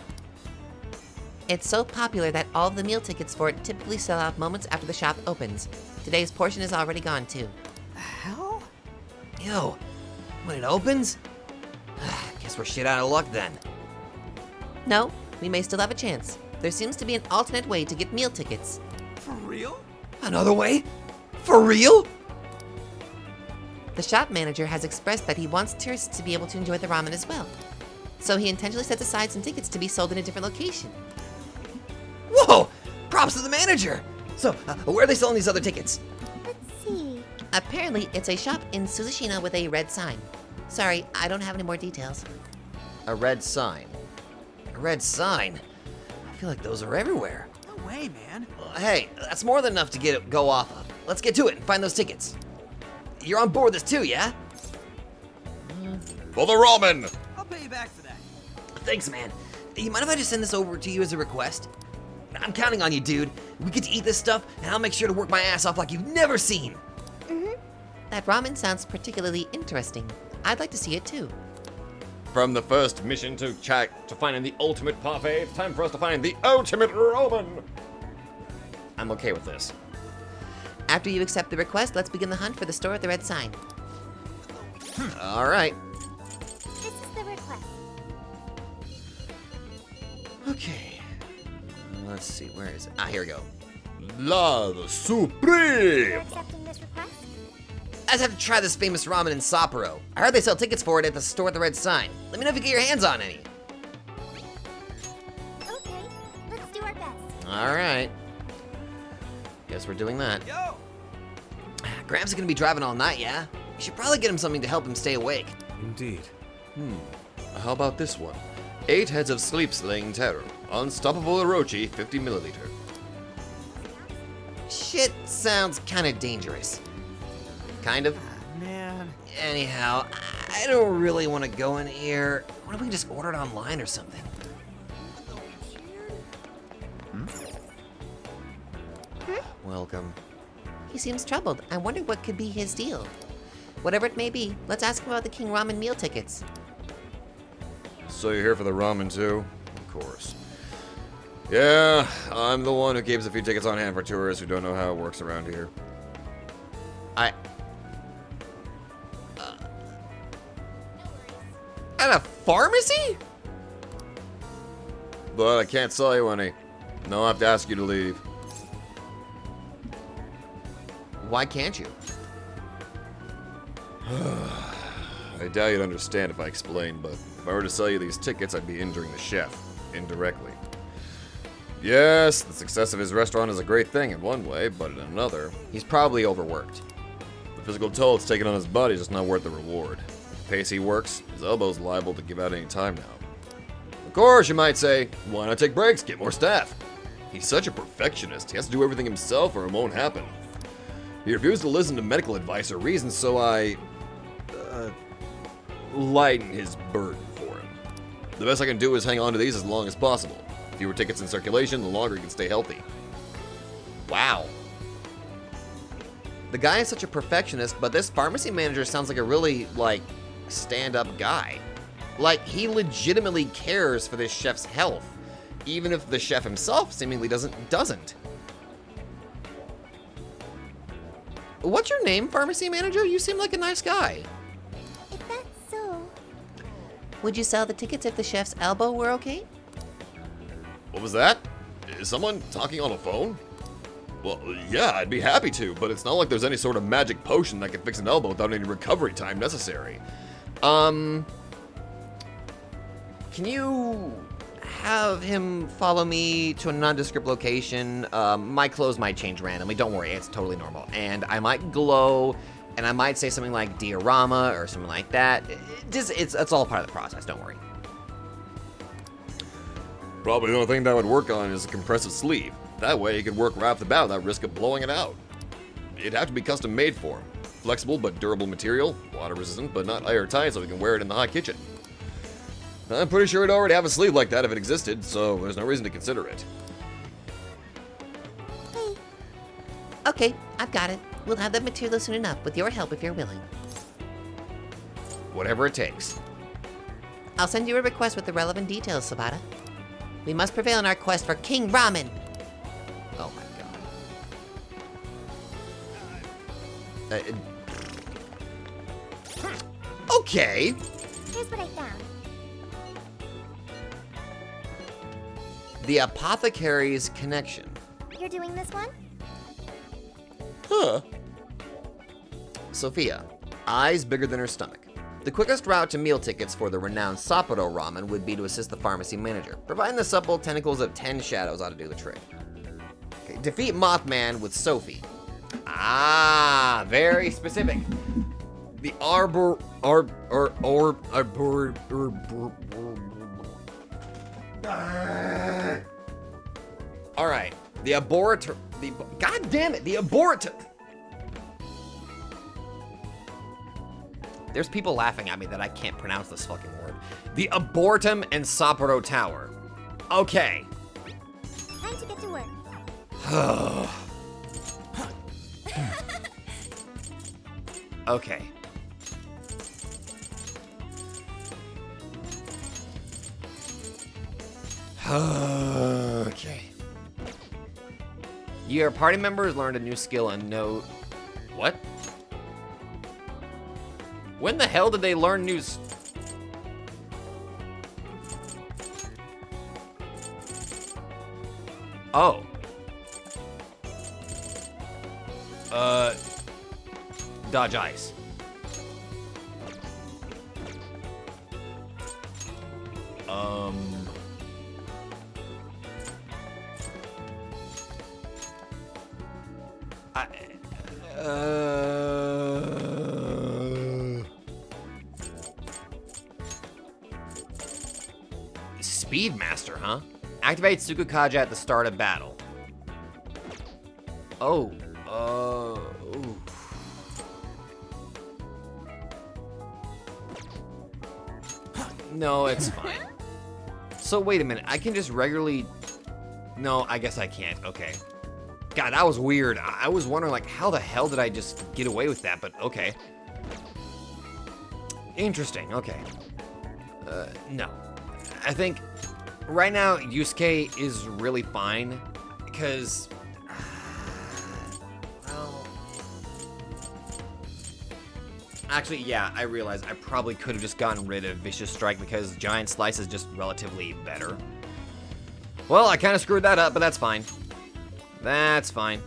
It's so popular that all of the meal tickets for it typically sell out moments after the shop opens. Today's portion is already gone too. Hell? Yo, when it opens? Guess we're shit out of luck then. No, we may still have a chance. There seems to be an alternate way to get meal tickets. For real? Another way? For real? The shop manager has expressed that he wants tourists to be able to enjoy the ramen as well. So he intentionally sets aside some tickets to be sold in a different location. Whoa! Props to the manager! So, where are they selling these other tickets? Let's see. Apparently, it's a shop in Suzushina with a red sign. Sorry, I don't have any more details. A red sign. A red sign? I feel like those are everywhere. No way, man. Hey, that's more than enough to go off of. Let's get to it and find those tickets. You're on board this too, yeah? For the ramen! I'll pay you back for that. Thanks, man. You mind if I just send this over to you as a request? I'm counting on you, dude. We get to eat this stuff, and I'll make sure to work my ass off like you've never seen. That ramen sounds particularly interesting. I'd like to see it too. From the first mission to finding the ultimate parfait, it's time for us to find the ultimate ramen! I'm okay with this. After you accept the request, let's begin the hunt for the store with the red sign. All right. This is the request. Okay. Let's see, where is it? Ah, here we go. Love Supreme! You're accepting this request? I just have to try this famous ramen in Sapporo. I heard they sell tickets for it at the store with the red sign. Let me know if you get your hands on any. Okay, let's do our best. All right. Guess we're doing that. Yo! Gramps is gonna be driving all night, yeah? You should probably get him something to help him stay awake. Indeed. How about this one? 8 heads of sleep-slaying terror. Unstoppable Orochi, 50 milliliter. Shit sounds kinda dangerous. Kind of. Man. Anyhow, I don't really want to go in here. Why don't we just order it online or something? Welcome. He seems troubled. I wonder what could be his deal. Whatever it may be, let's ask him about the King Ramen meal tickets. So you're here for the ramen too? Of course. Yeah, I'm the one who keeps a few tickets on hand for tourists who don't know how it works around here. At a pharmacy? But I can't sell you any. No, I have to ask you to leave. Why can't you? I doubt you'd understand if I explained, but if I were to sell you these tickets, I'd be injuring the chef, indirectly. Yes, the success of his restaurant is a great thing in one way, but in another, He's probably overworked. the physical toll it's taken on his body is just not worth the reward. The pace he works, his elbow's liable to give out any time now. Of course, you might say, why not take breaks, get more staff? He's such a perfectionist, he has to do everything himself or it won't happen. He refused to listen to medical advice or reasons, so I lighten his burden for him. The best I can do is hang on to these as long as possible. Fewer tickets in circulation, the longer he can stay healthy. Wow. The guy is such a perfectionist, but this pharmacy manager sounds like a really, stand-up guy. Like, he legitimately cares for this chef's health, even if the chef himself seemingly doesn't. What's your name, pharmacy manager? You seem like a nice guy. If that's so. Would you sell the tickets if the chef's elbow were okay? What was that? Is someone talking on a phone? Well, yeah, I'd be happy to, but it's not like there's any sort of magic potion that can fix an elbow without any recovery time necessary. Can you have him follow me to a nondescript location? My clothes might change randomly. Don't worry, it's totally normal. And I might glow, and I might say something like diorama or something like that. It's all part of the process. Don't worry. Probably the only thing that would work on is a compressive sleeve. That way he could work right off the bat without risk of blowing it out. It'd have to be custom made for him. Flexible but durable material, water resistant but not airtight so he can wear it in the hot kitchen. I'm pretty sure he'd already have a sleeve like that if it existed, so there's no reason to consider it. Hey. Okay, I've got it. We'll have the material soon enough, with your help if you're willing. Whatever it takes. I'll send you a request with the relevant details, Sabata. We must prevail in our quest for King Ramen. Oh my god. Okay. Here's what I found. The Apothecary's Connection. You're doing this one? Huh. Sophia, eyes bigger than her stomach. The quickest route to meal tickets for the renowned Sapporo ramen would be to assist the pharmacy manager. Providing the supple tentacles of 10 shadows ought to do the trick. Okay, defeat Mothman with Sophie. Ah, very specific. The Alright, the God damn it, the There's people laughing at me that I can't pronounce this fucking word. The Abortum and Sapporo Tower. Okay. Time to get to work. Okay. Okay. Your party members learned a new skill and know... What? When the hell did they learn new... Oh. Dodge ice. Speedmaster, huh? Activate Tsukukaja at the start of battle. Oh, ooh. No, it's fine. So wait a minute, I can just regularly... No, I guess I can't, okay. God, that was weird. I was wondering, like, how the hell did I just get away with that, but okay. Interesting, okay. No. I think right now Yusuke is really fine because well, actually, yeah, I realized I probably could have just gotten rid of Vicious Strike because Giant Slice is just relatively better. Well, I kind of screwed that up, but that's fine. That's fine.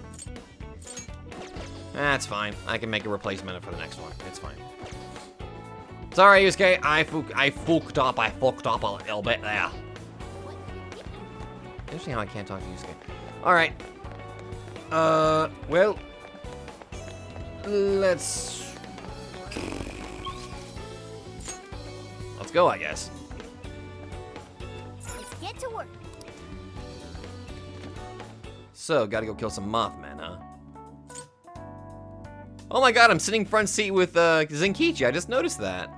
That's fine. I can make a replacement for the next one. It's fine. Sorry, Yusuke. I fucked up a little bit there. Interesting how I can't talk to Yusuke. Alright. Well. Let's go, I guess. Let's get to work. So, gotta go kill some Mothmen, huh? Oh my god, I'm sitting front seat with Zenkichi. I just noticed that.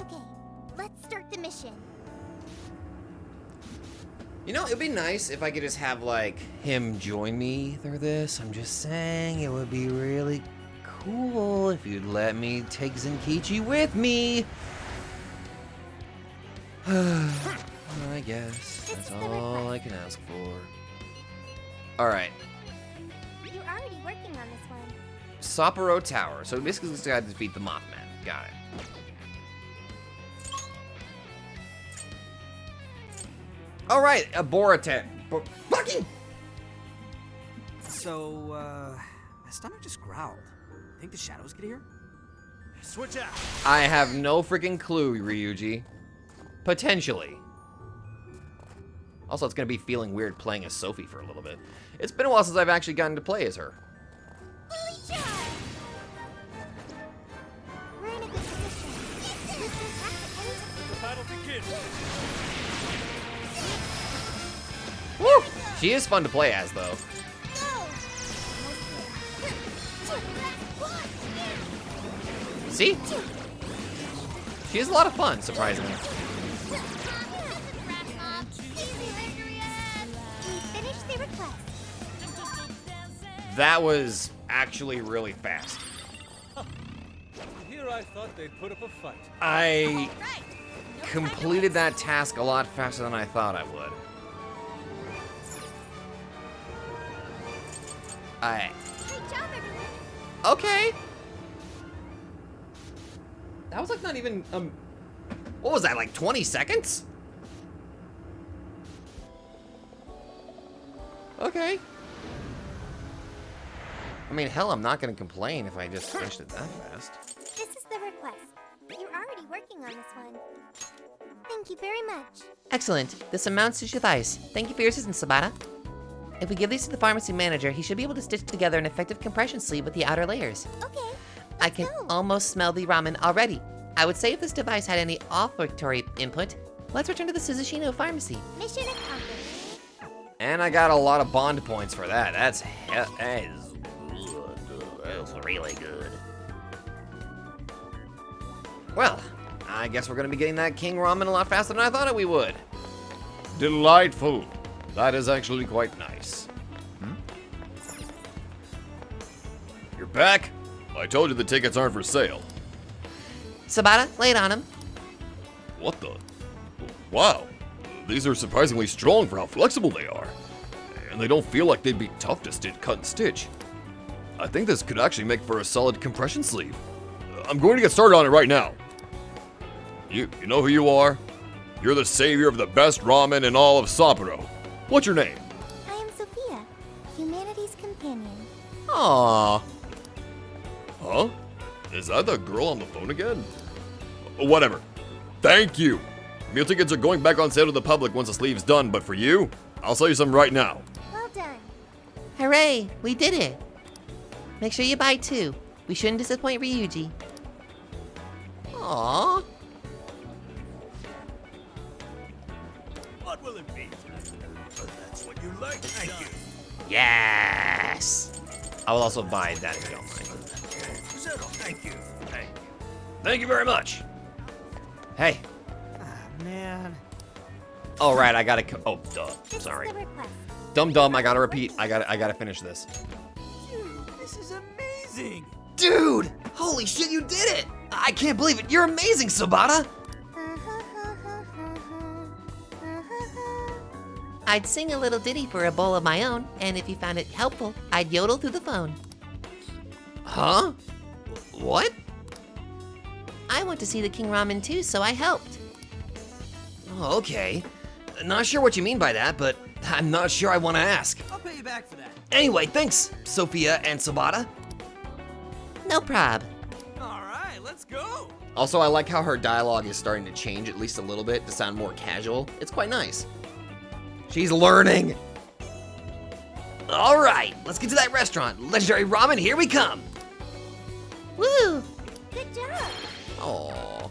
Okay, let's start the mission. You know, it'd be nice if I could just have, like, him join me through this. I'm just saying, it would be really cool if you'd let me take Zenkichi with me. I guess that's all I can ask for. Alright. You're already working on this one. Sapporo Tower. So basically, this guy to defeat the Mothman. Got it. Alright, a Boruto. Fucking! So, my stomach just growled. Think the shadows get here? Switch out. I have no freaking clue, Ryuji. Potentially. Also, it's gonna be feeling weird playing as Sophie for a little bit. It's been a while since I've actually gotten to play as her. We're in a good position. The battle begins. Woo! She is fun to play as, though. See? She is a lot of fun, surprisingly. That was actually really fast. Here I thought they'd put up a fight. I completed that task a lot faster than I thought I would. Great job, everyone. Okay. That was like not even, what was that, like 20 seconds? Okay. I mean, hell, I'm not gonna complain if I just finished it that fast. This is the request. You're already working on this one. Thank you very much. Excellent. This amounts to suffice. Thank you for your assistance, Sabata. If we give these to the pharmacy manager, he should be able to stitch together an effective compression sleeve with the outer layers. Okay. I can almost smell the ramen already. I would say if this device had any olfactory input, let's return to the Suzushino pharmacy. Mission accomplished. And I got a lot of bond points for that. That is really good. Well, I guess we're gonna be getting that King Ramen a lot faster than I thought we would. Delightful. That is actually quite nice. You're back? I told you the tickets aren't for sale. Sabata, lay it on him. What the? Wow. These are surprisingly strong for how flexible they are. And they don't feel like they'd be tough to cut and stitch. I think this could actually make for a solid compression sleeve. I'm going to get started on it right now. You know who you are? You're the savior of the best ramen in all of Sapporo. What's your name? I am Sophia, humanity's companion. Aww. Huh? Is that the girl on the phone again? Whatever. Thank you. Meal tickets are going back on sale to the public once the sleeve's done, but for you, I'll sell you some right now. Well done. Hooray, we did it. Make sure you buy two. We shouldn't disappoint Ryuji. Aww. What will it be? That's what you like. Thank you. Yes! I will also buy that if you don't mind. Thank you. Thank you very much. Hey. Ah, man. All right, I gotta. Oh, duh. Sorry. Dumb. I gotta repeat. I gotta finish this. Dude, this is amazing. Dude! Holy shit, you did it! I can't believe it. You're amazing, Sabata. I'd sing a little ditty for a bowl of my own, and if you found it helpful, I'd yodel through the phone. Huh? What? I went to see the King Ramen too, so I helped. Oh, okay. Not sure what you mean by that, but I'm not sure I want to ask. I'll pay you back for that. Anyway, thanks, Sophia and Sabata. No prob. All right, let's go. Also, I like how her dialogue is starting to change at least a little bit to sound more casual. It's quite nice. She's learning. All right, let's get to that restaurant. Legendary ramen, here we come. Woo! Good job. Aww.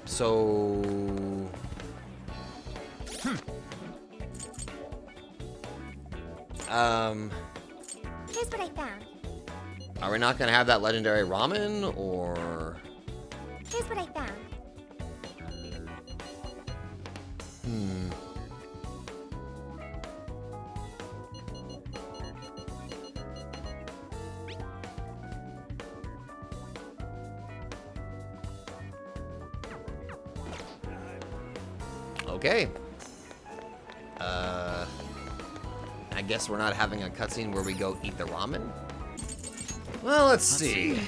So... Here's what I found. Are we not gonna have that legendary ramen, or... Here's what I found. Okay. I guess we're not having a cutscene where we go eat the ramen? Well, let's see.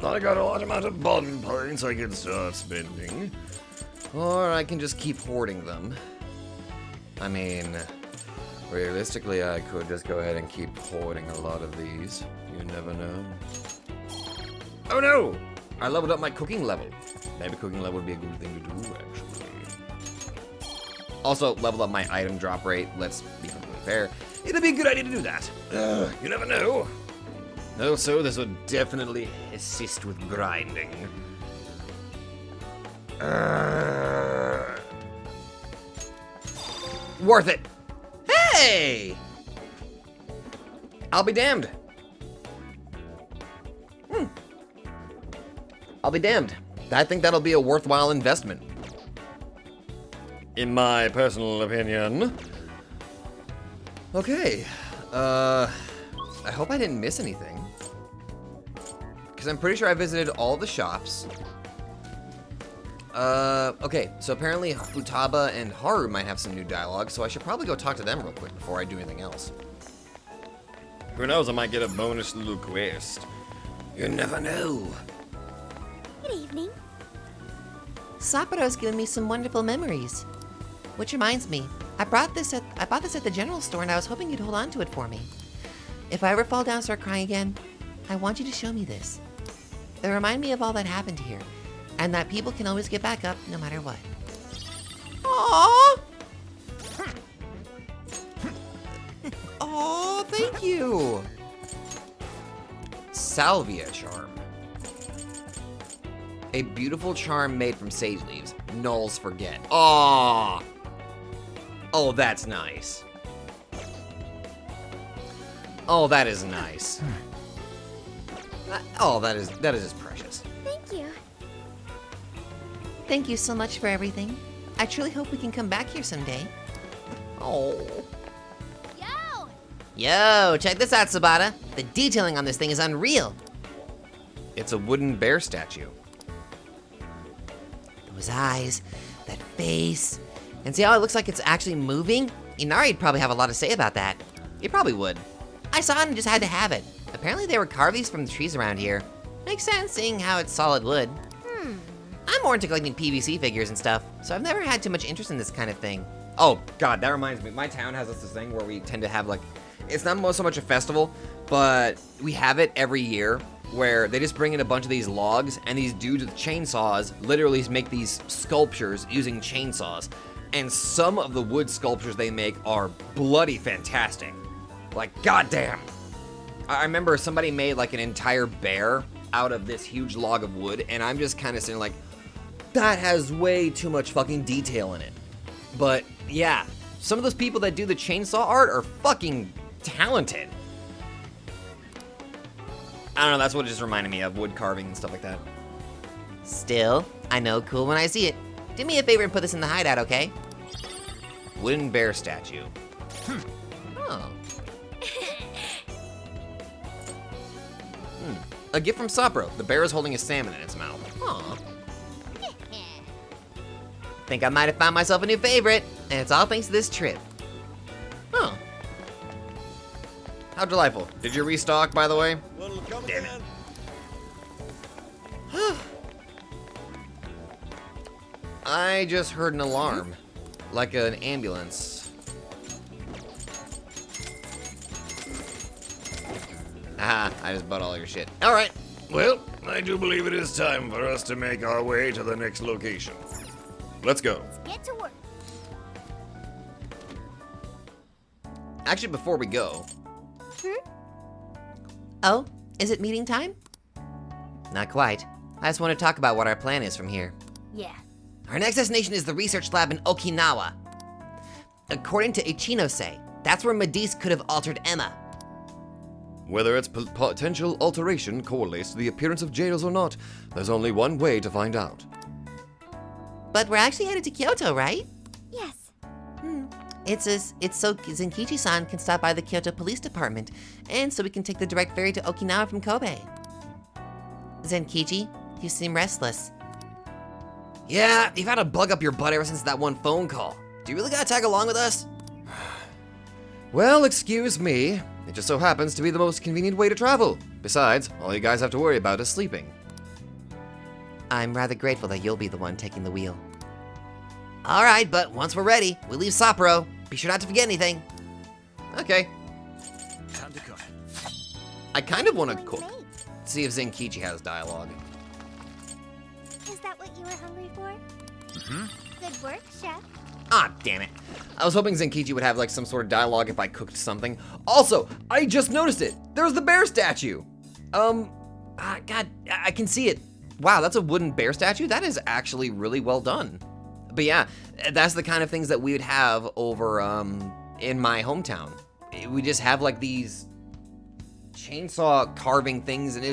I got a large amount of bond points I can start spending. Or I can just keep hoarding them. I mean, realistically, I could just go ahead and keep hoarding a lot of these. You never know. Oh no! I leveled up my cooking level. Maybe cooking level would be a good thing to do, actually. Also, leveled up my item drop rate. Let's be completely fair. It'd be a good idea to do that. You never know. Also, this would definitely assist with grinding. Worth it. Hey! I'll be damned. I'll be damned. I think that'll be a worthwhile investment. In my personal opinion. Okay. I hope I didn't miss anything. Because I'm pretty sure I visited all the shops. Okay, so apparently Futaba and Haru might have some new dialogue, so I should probably go talk to them real quick before I do anything else. Who knows, I might get a bonus little quest. You never know. Good evening. Sapporo's given me some wonderful memories. Which reminds me, I bought this at the general store and I was hoping you'd hold on to it for me. If I ever fall down and start crying again, I want you to show me this. They remind me of all that happened here, and that people can always get back up no matter what. Aww! Aw, thank you! Salvia charm. A beautiful charm made from sage leaves. Nulls forget. Aww! Oh, that's nice. Oh, that is nice. Oh, that is just precious. Thank you. Thank you so much for everything. I truly hope we can come back here someday. Oh. Yo! Yo, check this out, Sabata. The detailing on this thing is unreal. It's a wooden bear statue. Those eyes, that face. And see how it looks like it's actually moving? Inari'd probably have a lot to say about that. He probably would. I saw it and just had to have it. Apparently they were carved these from the trees around here. Makes sense, seeing how it's solid wood. I'm more into collecting PVC figures and stuff, so I've never had too much interest in this kind of thing. Oh, God, that reminds me. My town has this thing where we tend to have, like, it's not so much a festival, but we have it every year where they just bring in a bunch of these logs, and these dudes with chainsaws literally make these sculptures using chainsaws. And some of the wood sculptures they make are bloody fantastic. Like, goddamn. I remember somebody made like an entire bear out of this huge log of wood, and I'm just kind of sitting like, that has way too much fucking detail in it. But yeah, some of those people that do the chainsaw art are fucking talented. I don't know, that's what it just reminded me of, wood carving and stuff like that. Still, I know cool when I see it. Do me a favor and put this in the hideout, okay? Wooden bear statue. Oh. A gift from Sapro. The bear is holding a salmon in its mouth. Aw. Think I might have found myself a new favorite, and it's all thanks to this trip. Oh. How delightful. Did you restock, by the way? Damn it. I just heard an alarm. Like an ambulance. Aha, I just bought all your shit. Alright. Well, I do believe it is time for us to make our way to the next location. Let's go. Get to work. Actually, before we go, Oh, is it meeting time? Not quite. I just want to talk about what our plan is from here. Yeah. Our next destination is the research lab in Okinawa. According to Ichinose, that's where Medice could have altered Emma. Whether its potential alteration correlates to the appearance of jails or not, there's only one way to find out. But we're actually headed to Kyoto, right? Yes. It's so Zenkichi-san can stop by the Kyoto Police Department, and so we can take the direct ferry to Okinawa from Kobe. Zenkichi, you seem restless. yeah, you've had a bug up your butt ever since that one phone call. Do you really gotta tag along with us? Well, excuse me. It just so happens to be the most convenient way to travel. Besides, all you guys have to worry about is sleeping. I'm rather grateful that you'll be the one taking the wheel. All right, but once we're ready, we'll leave Sapporo. Be sure not to forget anything. Okay. Time to cook. I kind of want to Going cook. late. See if Zenkichi has dialogue. Is that what you were hungry for? Good work, chef. Ah, damn it. I was hoping Zenkichi would have like some sort of dialogue if I cooked something. Also, I just noticed it. There's the bear statue. God, I can see it. Wow, that's a wooden bear statue? That is actually really well done. But yeah, that's the kind of things that we would have over in my hometown. We just have like these chainsaw carving things, and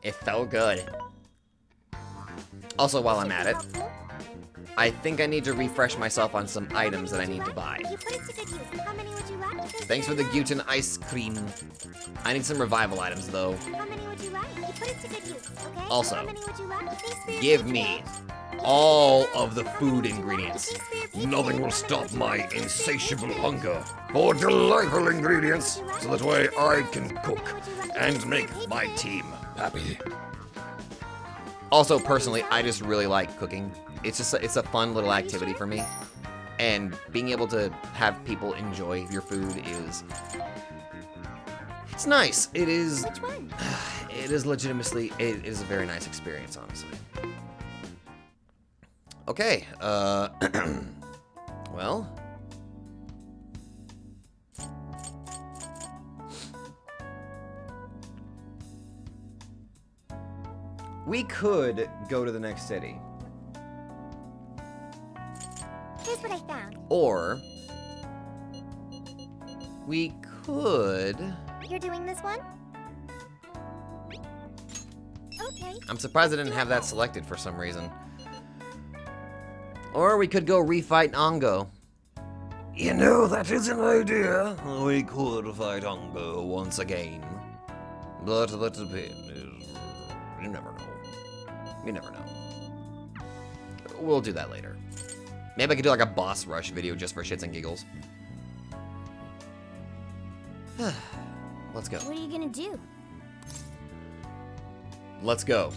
it felt good. Also, while I'm at it, I think I need to refresh myself on some items that I need to buy. You put it to good use. How many would you like? Thanks for the gluten ice cream. I need some revival items though. How many would you like? You put it to good use, okay? Also, How many would you like? Thanks for your give food me today. all of the food ingredients. Nothing will stop my insatiable hunger for delightful ingredients, so that way I can cook and make my team happy. Also, personally, I just really like cooking. It's a fun little activity for me. And being able to have people enjoy your food it's nice. It is. Which one? It is legitimately, it is a very nice experience, honestly. Okay, well. We could go to the next city. Here's what I found. Or we could. You're doing this one? Okay. I'm surprised I didn't have that selected for some reason. Or we could go refight Ongo. You know, that is an idea. We could fight Ongo once again. But that depends. You never know. You never know. We'll do that later. Maybe I could do like a boss rush video just for shits and giggles. Let's go. What are you gonna do? Let's go.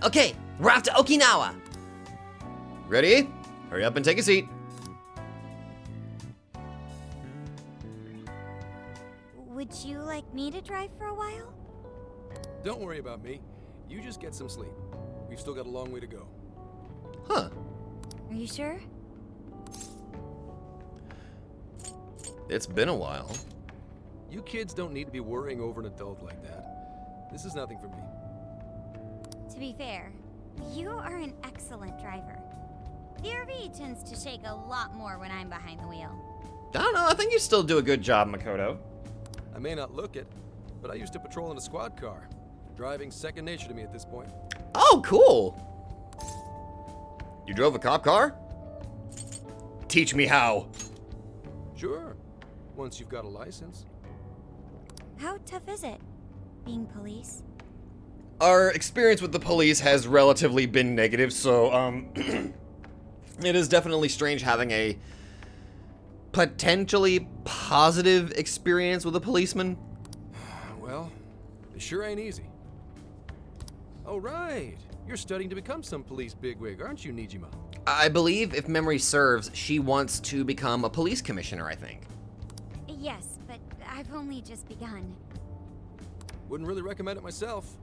Okay, we're off to Okinawa. Ready? Hurry up and take a seat. Would you like me to drive for a while? Don't worry about me. You just get some sleep. We've still got a long way to go. Huh. Are you sure? It's been a while. You kids don't need to be worrying over an adult like that. This is nothing for me. To be fair, you are an excellent driver. The RV tends to shake a lot more when I'm behind the wheel. I don't know, I think you still do a good job, Makoto. I may not look it, but I used to patrol in a squad car. Driving's second nature to me at this point. Oh, cool. You drove a cop car? Teach me how. Sure, once you've got a license. How tough is it, being police? Our experience with the police has relatively been negative, so, it is definitely strange having a potentially positive experience with a policeman. Well, it sure ain't easy. Oh, right. You're studying to become some police bigwig, aren't you, Nijima? I believe, if memory serves, she wants to become a police commissioner, I think. Yes, but I've only just begun. Wouldn't really recommend it myself.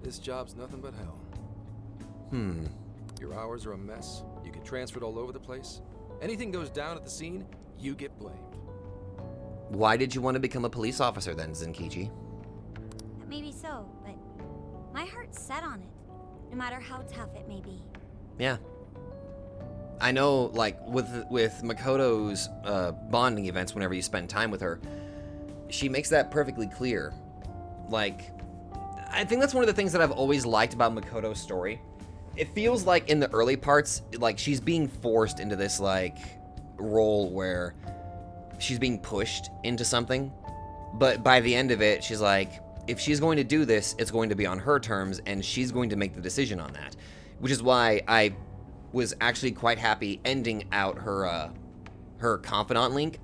This job's nothing but hell. Your hours are a mess. You get transferred all over the place. Anything goes down at the scene, you get blamed. Why did you want to become a police officer then, Zenkichi? Maybe so, but my heart's set on it, no matter how tough it may be. Yeah. I know, like, with Makoto's bonding events, whenever you spend time with her, she makes that perfectly clear. Like, I think that's one of the things that I've always liked about Makoto's story. It feels like in the early parts, like, she's being forced into this, like, role where she's being pushed into something. But by the end of it, she's like, if she's going to do this, it's going to be on her terms, and she's going to make the decision on that. Which is why I was actually quite happy ending out her confidant link,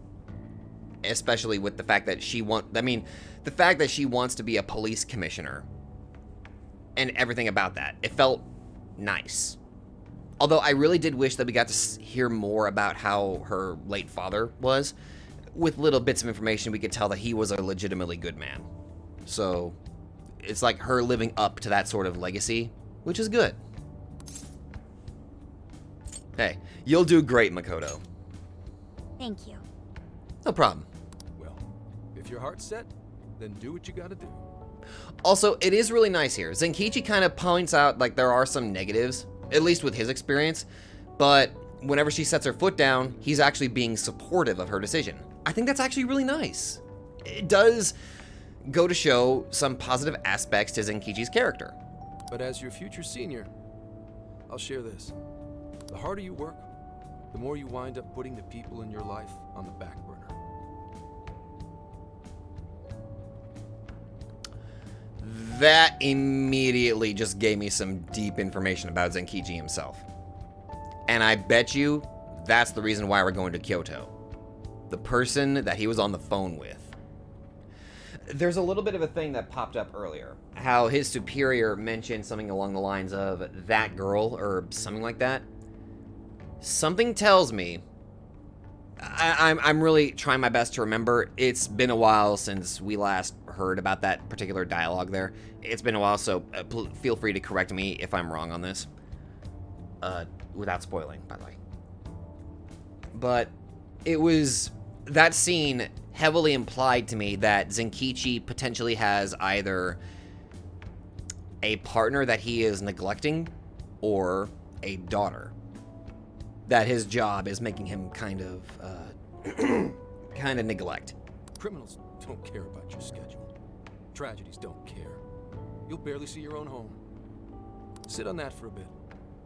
especially with the fact that the fact that she wants to be a police commissioner and everything about that. It felt nice. Although I really did wish that we got to hear more about how her late father was. With little bits of information, we could tell that he was a legitimately good man. So it's like her living up to that sort of legacy, which is good. Hey, you'll do great, Makoto. Thank you. No problem. Well, if your heart's set, then do what you gotta do. Also, it is really nice here. Zenkichi kind of points out, like, there are some negatives, at least with his experience, but whenever she sets her foot down, he's actually being supportive of her decision. I think that's actually really nice. It does go to show some positive aspects to Zenkichi's character. But as your future senior, I'll share this. The harder you work, the more you wind up putting the people in your life on the back burner. That immediately just gave me some deep information about Zenkichi himself. And I bet you that's the reason why we're going to Kyoto. The person that he was on the phone with. There's a little bit of a thing that popped up earlier. How his superior mentioned something along the lines of that girl or something like that. Something tells me, I'm really trying my best to remember. It's been a while since we last heard about that particular dialogue there. It's been a while, so feel free to correct me if I'm wrong on this. Without spoiling, by the way. But it was, that scene heavily implied to me that Zenkichi potentially has either a partner that he is neglecting or a daughter that his job is making him kind of neglect. Criminals don't care about your schedule. Tragedies don't care. You'll barely see your own home. Sit on that for a bit,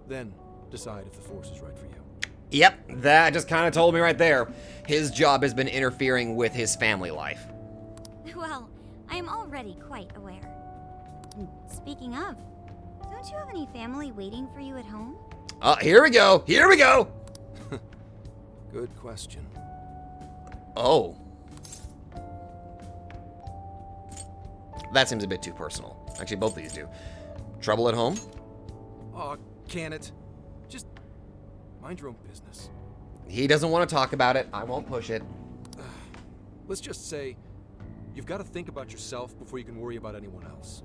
then decide if the force is right for you. Yep, that just kind of told me right there. His job has been interfering with his family life. Well, I am already quite aware. Speaking of, don't you have any family waiting for you at home? Here we go! Here we go! Good question. Oh. That seems a bit too personal. Actually, both of these do. Trouble at home? Aw, can it? Just mind your own business. He doesn't want to talk about it. I won't push it. Let's just say, you've got to think about yourself before you can worry about anyone else.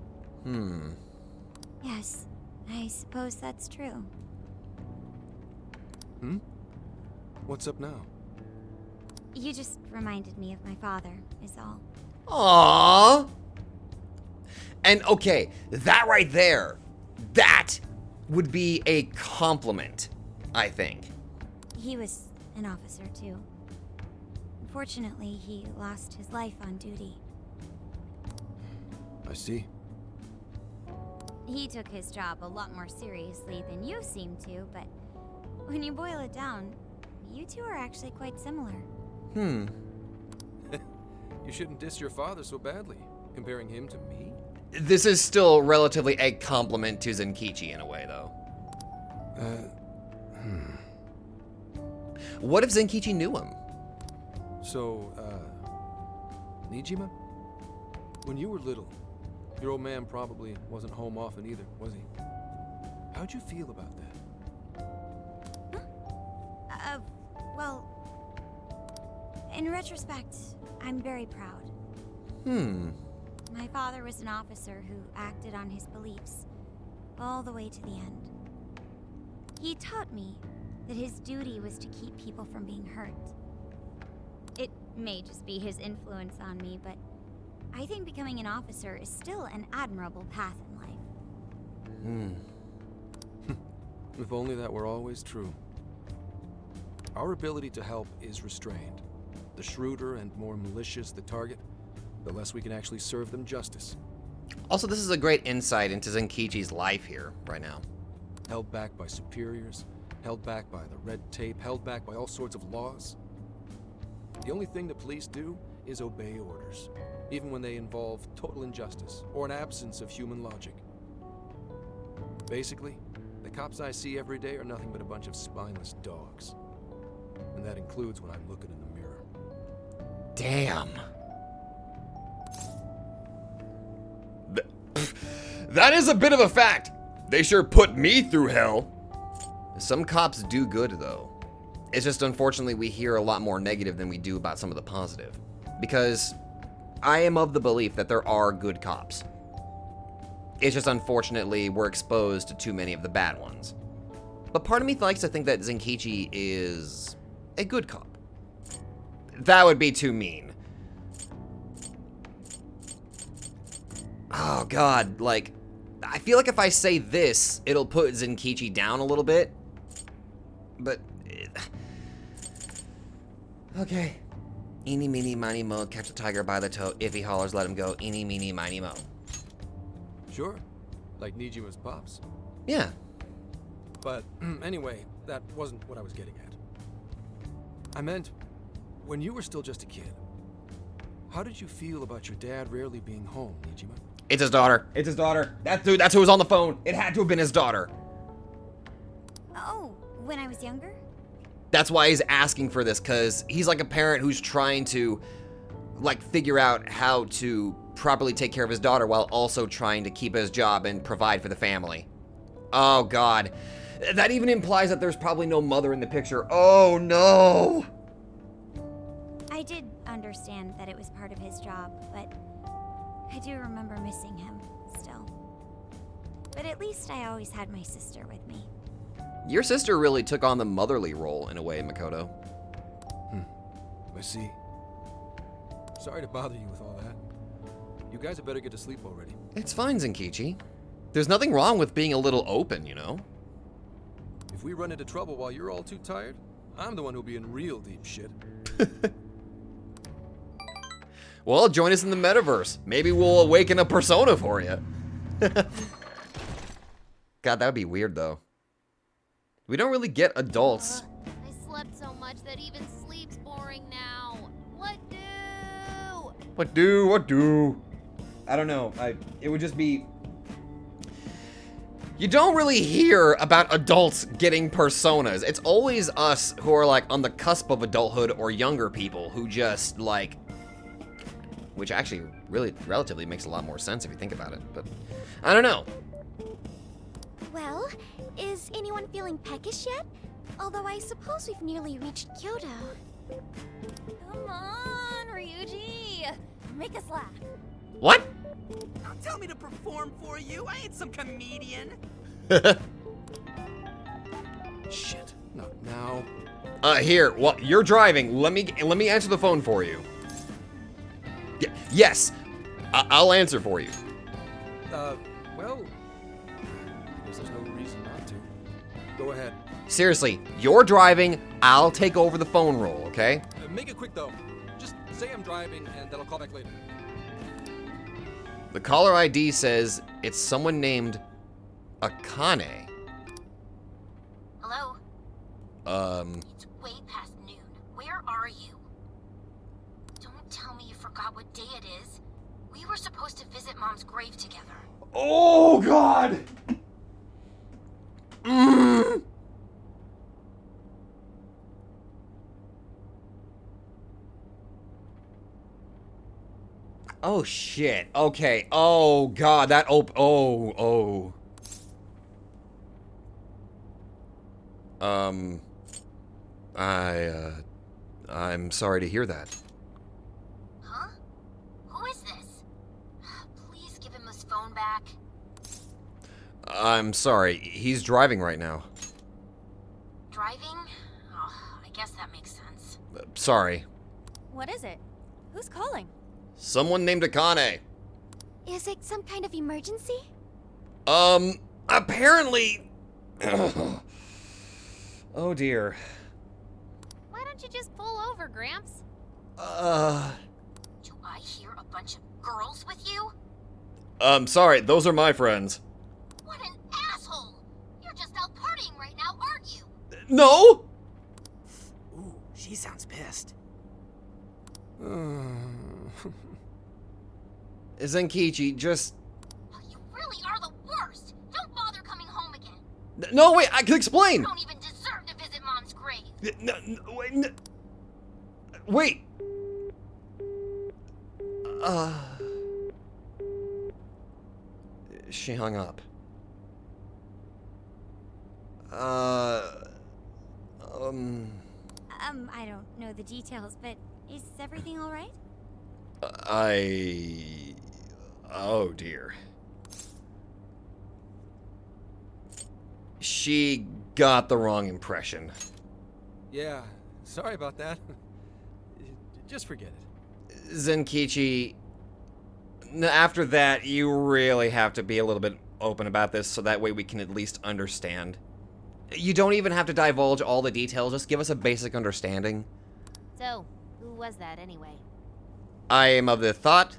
Yes, I suppose that's true. What's up now? You just reminded me of my father, is all. Aww. And okay, that right there, that would be a compliment, I think. He was an officer, too. Unfortunately, he lost his life on duty. I see. He took his job a lot more seriously than you seem to, but when you boil it down, you two are actually quite similar. You shouldn't diss your father so badly, comparing him to me. This is still relatively a compliment to Zenkichi in a way, though. What if Zenkichi knew him? So, Nijima? When you were little, your old man probably wasn't home often either, was he? How'd you feel about that? Well, in retrospect, I'm very proud. My father was an officer who acted on his beliefs all the way to the end. He taught me that his duty was to keep people from being hurt. It may just be his influence on me, but I think becoming an officer is still an admirable path in life. If only that were always true. Our ability to help is restrained. The shrewder and more malicious the target, the less we can actually serve them justice. Also, this is a great insight into Zenkichi's life here, right now. Held back by superiors, held back by the red tape, held back by all sorts of laws. The only thing the police do is obey orders, even when they involve total injustice or an absence of human logic. Basically, the cops I see every day are nothing but a bunch of spineless dogs. And that includes when I'm looking in the mirror. Damn. That is a bit of a fact. They sure put me through hell. Some cops do good, though. It's just unfortunately we hear a lot more negative than we do about some of the positive. Because I am of the belief that there are good cops. It's just unfortunately we're exposed to too many of the bad ones. But part of me likes to think that Zenkichi is a good cop. That would be too mean. Oh god, like, I feel like if I say this, it'll put Zenkichi down a little bit. But, okay. Eeny, meeny, miny, mo, catch a tiger by the toe. If he hollers, let him go. Eeny, meeny, miny, mo. Sure, like Nijima's pops. Yeah. But anyway, that wasn't what I was getting at. I meant, when you were still just a kid, how did you feel about your dad rarely being home, Nijima? It's his daughter. It's his daughter. That's who was on the phone. It had to have been his daughter. Oh, when I was younger? That's why he's asking for this, because he's like a parent who's trying to, like, figure out how to properly take care of his daughter while also trying to keep his job and provide for the family. Oh, God. That even implies that there's probably no mother in the picture. Oh, no. I did understand that it was part of his job, but I do remember missing him still. But at least I always had my sister with me. Your sister really took on the motherly role in a way, Makoto. I see. Sorry to bother you with all that. You guys had better get to sleep already. It's fine, Zenkichi. There's nothing wrong with being a little open, you know? If we run into trouble while you're all too tired, I'm the one who'll be in real deep shit. Well, join us in the metaverse. Maybe we'll awaken a persona for you. God, that would be weird, though. We don't really get adults. I slept so much that even sleep's boring now. What do? What do? I don't know. It would just be... You don't really hear about adults getting personas. It's always us who are, like, on the cusp of adulthood or younger people who just, like... Which actually really relatively makes a lot more sense if you think about it, but I don't know. Well, is anyone feeling peckish yet? Although I suppose we've nearly reached Kyoto. Come on, Ryuji! Make us laugh. What? Don't tell me to perform for you. I ain't some comedian. Shit, not now. Here, well, you're driving. Let me answer the phone for you. Yes! I'll answer for you. Well, I guess there's no reason not to. Go ahead. Seriously, you're driving, I'll take over the phone role, okay? Make it quick, though. Just say I'm driving, and then I'll call back later. The caller ID says it's someone named Akane. Hello? It's way past noon. Where are you? Don't tell me you forgot what day it is. We were supposed to visit Mom's grave together. Oh, God! Oh, shit. Okay. Oh, God, that I'm sorry to hear that. Huh? Who is this? Please give him his phone back. I'm sorry. He's driving right now. Driving? Oh, I guess that makes sense. Sorry. What is it? Who's calling? Someone named Akane. Is it some kind of emergency? Apparently... Oh, dear. Why don't you just pull over, Gramps? Do I hear a bunch of girls with you? Sorry, those are my friends. What an asshole! You're just out partying right now, aren't you? No! Ooh, she sounds pissed. Zenkichi, just... You really are the worst! Don't bother coming home again! No, wait, I can explain! You don't even deserve to visit Mom's grave! Wait! She hung up. I don't know the details, but is everything all right? Oh, dear. She got the wrong impression. Yeah, sorry about that. Just forget it. Zenkichi, after that, you really have to be a little bit open about this so that way we can at least understand. You don't even have to divulge all the details, just give us a basic understanding. So, who was that anyway? I am of the thought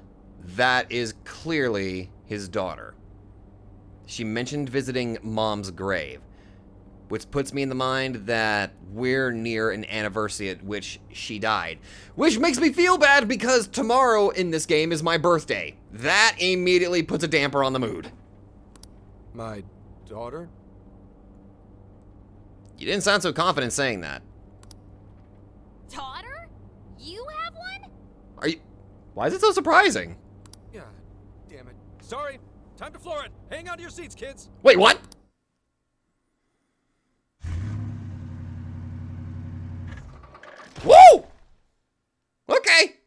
that is clearly his daughter. She mentioned visiting Mom's grave, which puts me in the mind that we're near an anniversary at which she died. Which makes me feel bad because tomorrow in this game is my birthday. That immediately puts a damper on the mood. My daughter? You didn't sound so confident saying that. Daughter? You have one? Are you... Why is it so surprising? Yeah, damn it. Sorry, time to floor it. Hang on to your seats, kids. Wait, what? Woo! Okay.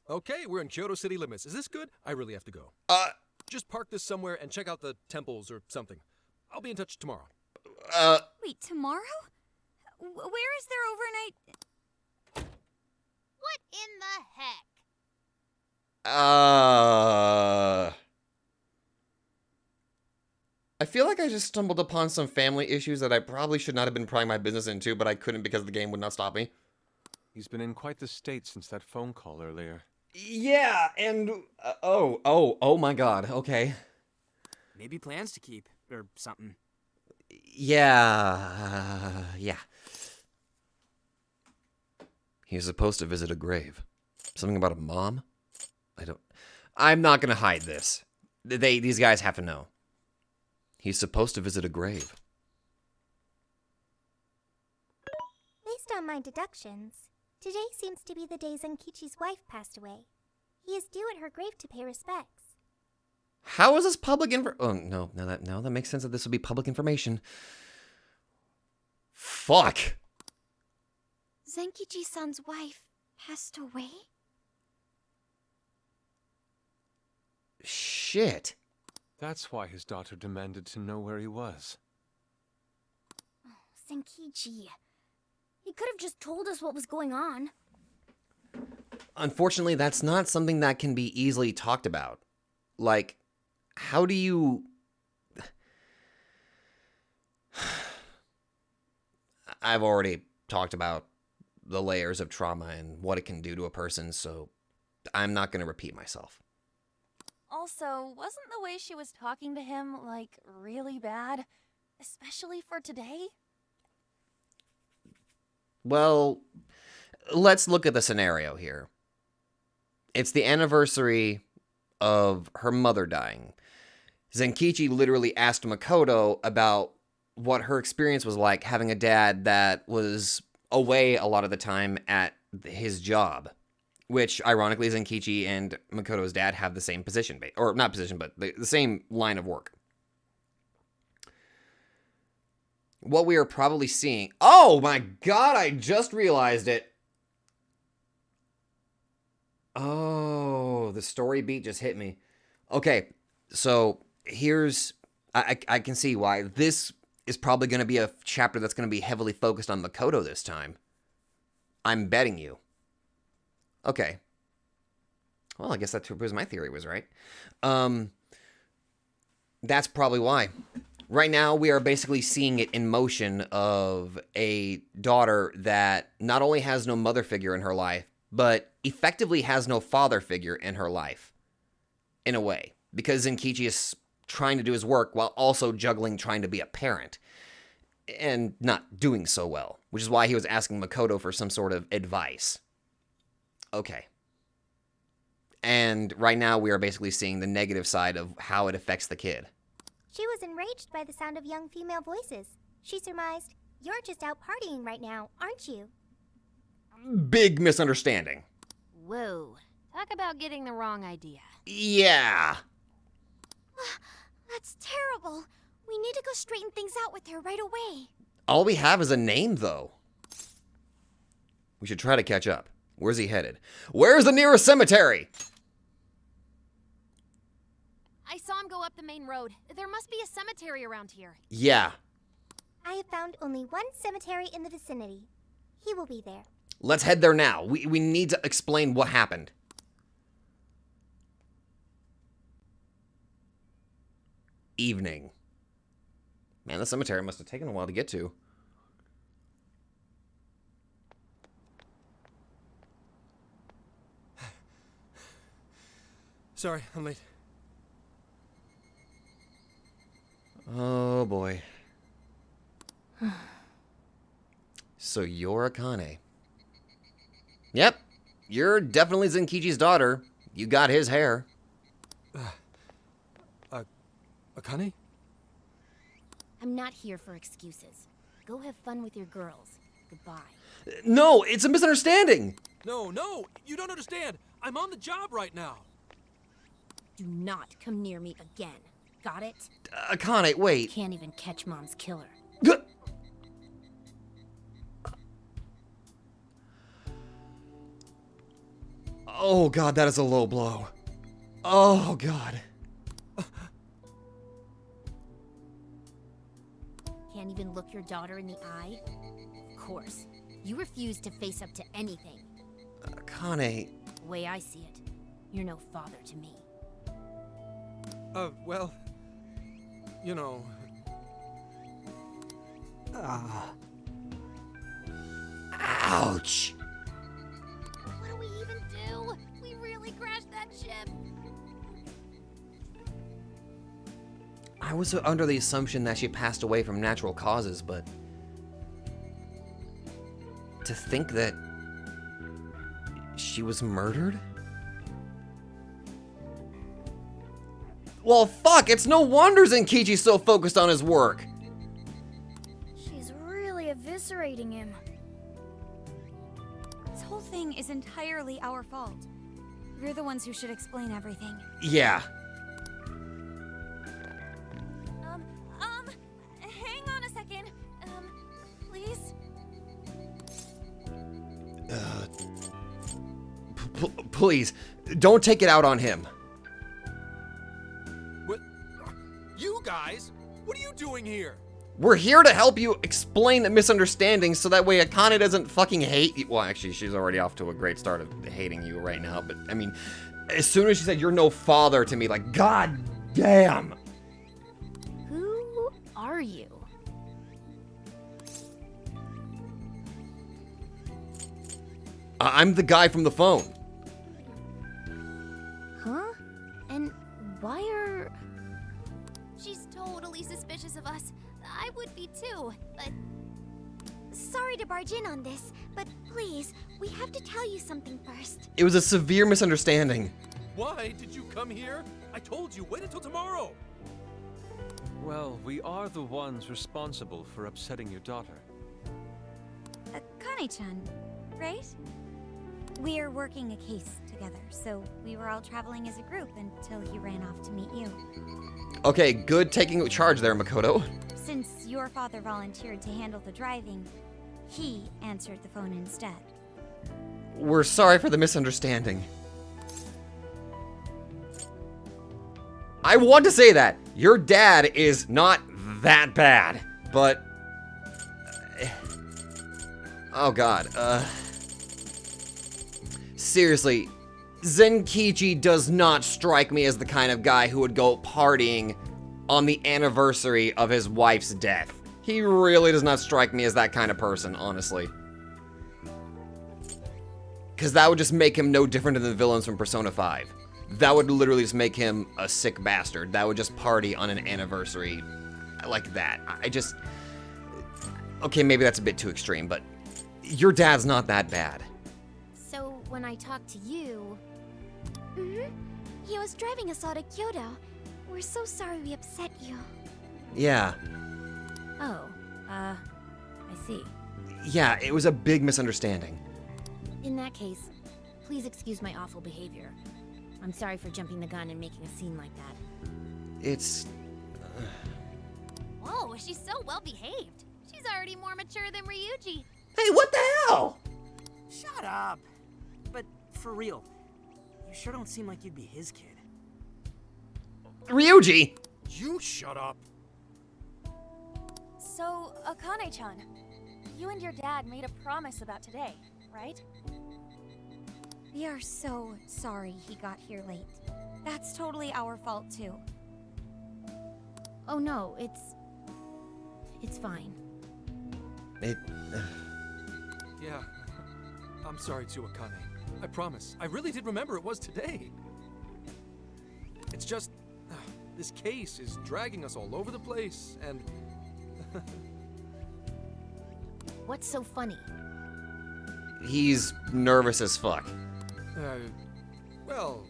Okay, we're in Kyoto city limits. Is this good? I really have to go. Just park this somewhere and check out the temples or something. I'll be in touch tomorrow. Wait, tomorrow? Where is their overnight? What in the heck? I feel like I just stumbled upon some family issues that I probably should not have been prying my business into, but I couldn't because the game would not stop me. He's been in quite the state since that phone call earlier. Yeah, and... oh my god, okay. Maybe plans to keep, or something. Yeah. He's supposed to visit a grave. Something about a mom? I'm not gonna hide this. These guys have to know. He's supposed to visit a grave. Based on my deductions, today seems to be the day Zenkichi's wife passed away. He is due at her grave to pay respects. How is this public info? Oh, no, that makes sense that this would be public information. Fuck. Zenkichi-san's wife passed away? Shit. That's why his daughter demanded to know where he was. Senkichi. He could have just told us what was going on. Unfortunately, that's not something that can be easily talked about. Like, how do you... I've already talked about the layers of trauma and what it can do to a person, so I'm not going to repeat myself. Also, wasn't the way she was talking to him, like, really bad? Especially for today? Well, let's look at the scenario here. It's the anniversary of her mother dying. Zenkichi literally asked Makoto about what her experience was like having a dad that was away a lot of the time at his job, which ironically Zenkichi and Makoto's dad have the same position, or not position, but the same line of work. What we are probably seeing... Oh my god, I just realized it. Oh, the story beat just hit me. Okay, so here's... I can see why. This is probably going to be a chapter that's going to be heavily focused on Makoto this time. I'm betting you. Okay. Well, I guess that proves my theory was right. That's probably why. Right now, we are basically seeing it in motion of a daughter that not only has no mother figure in her life, but effectively has no father figure in her life. In a way. Because Zenkichi is trying to do his work while also juggling trying to be a parent. And not doing so well. Which is why he was asking Makoto for some sort of advice. Okay. And right now, we are basically seeing the negative side of how it affects the kid. She was enraged by the sound of young female voices. She surmised, "You're just out partying right now, aren't you?" Big misunderstanding. Whoa. Talk about getting the wrong idea. Yeah. That's terrible. We need to go straighten things out with her right away. All we have is a name, though. We should try to catch up. Where's he headed? Where's the nearest cemetery? I saw him go up the main road. There must be a cemetery around here. Yeah. I have found only one cemetery in the vicinity. He will be there. Let's head there now. We need to explain what happened. Evening. Man, the cemetery must have taken a while to get to. Sorry, I'm late. Oh, boy. So you're Akane. Yep, you're definitely Zenkichi's daughter. You got his hair. Akane? I'm not here for excuses. Go have fun with your girls. Goodbye. No, it's a misunderstanding. No, you don't understand. I'm on the job right now. Do not come near me again. Got it? Akane, wait. Can't even catch Mom's killer. Oh, God, that is a low blow. Oh, God. Can't even look your daughter in the eye? Of course. You refuse to face up to anything. Akane. The way I see it, you're no father to me. Well, you know... Ouch. What do we even do? We really crashed that ship. I was under the assumption that she passed away from natural causes, but... to think that... she was murdered? Well, fuck, it's no wonder Zenkichi's so focused on his work. She's really eviscerating him. This whole thing is entirely our fault. We're the ones who should explain everything. Yeah. Hang on a second. Please? Please, don't take it out on him. What? You guys? What are you doing here? We're here to help you explain the misunderstandings so that way Akane doesn't fucking hate you. Well, actually, she's already off to a great start of hating you right now, but I mean, as soon as she said you're no father to me, like, god damn. Who are you? I'm the guy from the phone. Huh? And why are... She's totally suspicious of us. I would be too, but... Sorry to barge in on this, but please, we have to tell you something first. It was a severe misunderstanding. Why did you come here? I told you, wait until tomorrow. Well, we are the ones responsible for upsetting your daughter. Akane-chan, right? We're working a case together, so we were all traveling as a group until he ran off to meet you. Okay, good taking charge there, Makoto. Since your father volunteered to handle the driving, he answered the phone instead. We're sorry for the misunderstanding. I want to say that. Your dad is not that bad, but... Oh god, seriously, Zenkichi does not strike me as the kind of guy who would go partying on the anniversary of his wife's death. He really does not strike me as that kind of person, honestly. Because that would just make him no different than the villains from Persona 5. That would literally just make him a sick bastard. That would just party on an anniversary like that. I just... Okay, maybe that's a bit too extreme, but your dad's not that bad. So, when I talk to you... He was driving us all to Kyoto. We're so sorry we upset you. Yeah. Oh, I see. Yeah, it was a big misunderstanding. In that case, please excuse my awful behavior. I'm sorry for jumping the gun and making a scene like that. It's... Whoa, she's so well behaved. She's already more mature than Ryuji. Hey, what the hell? Shut up. But for real, you sure don't seem like you'd be his kid. Ryuji! You shut up. So, Akane-chan, you and your dad made a promise about today, right? We are so sorry he got here late. That's totally our fault, too. Oh no, it's fine. It... Yeah, I'm sorry too, Akane. I promise. I really did remember it was today. It's just... this case is dragging us all over the place, and... What's so funny? He's nervous as fuck. Well...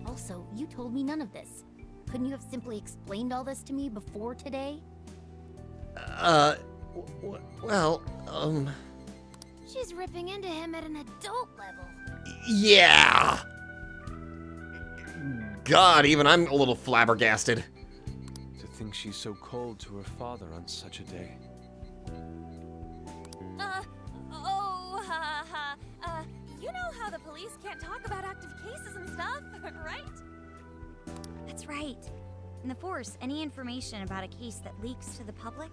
Also, you told me none of this. Couldn't you have simply explained all this to me before today? Well, She's ripping into him at an adult level. Yeah! God, even I'm a little flabbergasted. To think she's so cold to her father on such a day. You know how the police can't talk about active cases and stuff, right? That's right. In the Force, any information about a case that leaks to the public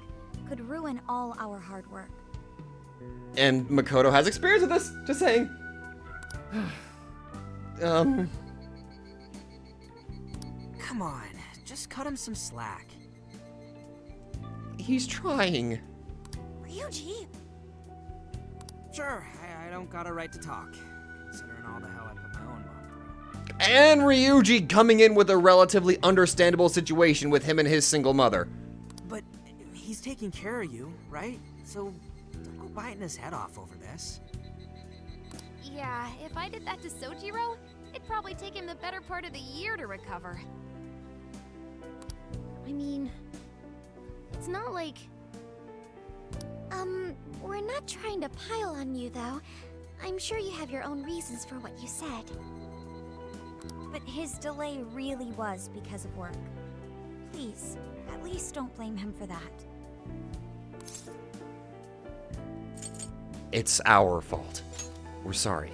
could ruin all our hard work. And Makoto has experience with this, just saying. Come on, just cut him some slack. He's trying. Ryuji! Sure, I don't got a right to talk, considering all the hell I put my own mom through. And Ryuji coming in with a relatively understandable situation with him and his single mother. But he's taking care of you, right? So don't go biting his head off over this. Yeah, if I did that to Sojiro, it'd probably take him the better part of the year to recover. I mean, it's not like... We're not trying to pile on you, though. I'm sure you have your own reasons for what you said. But his delay really was because of work. Please, at least don't blame him for that. It's our fault. We're sorry.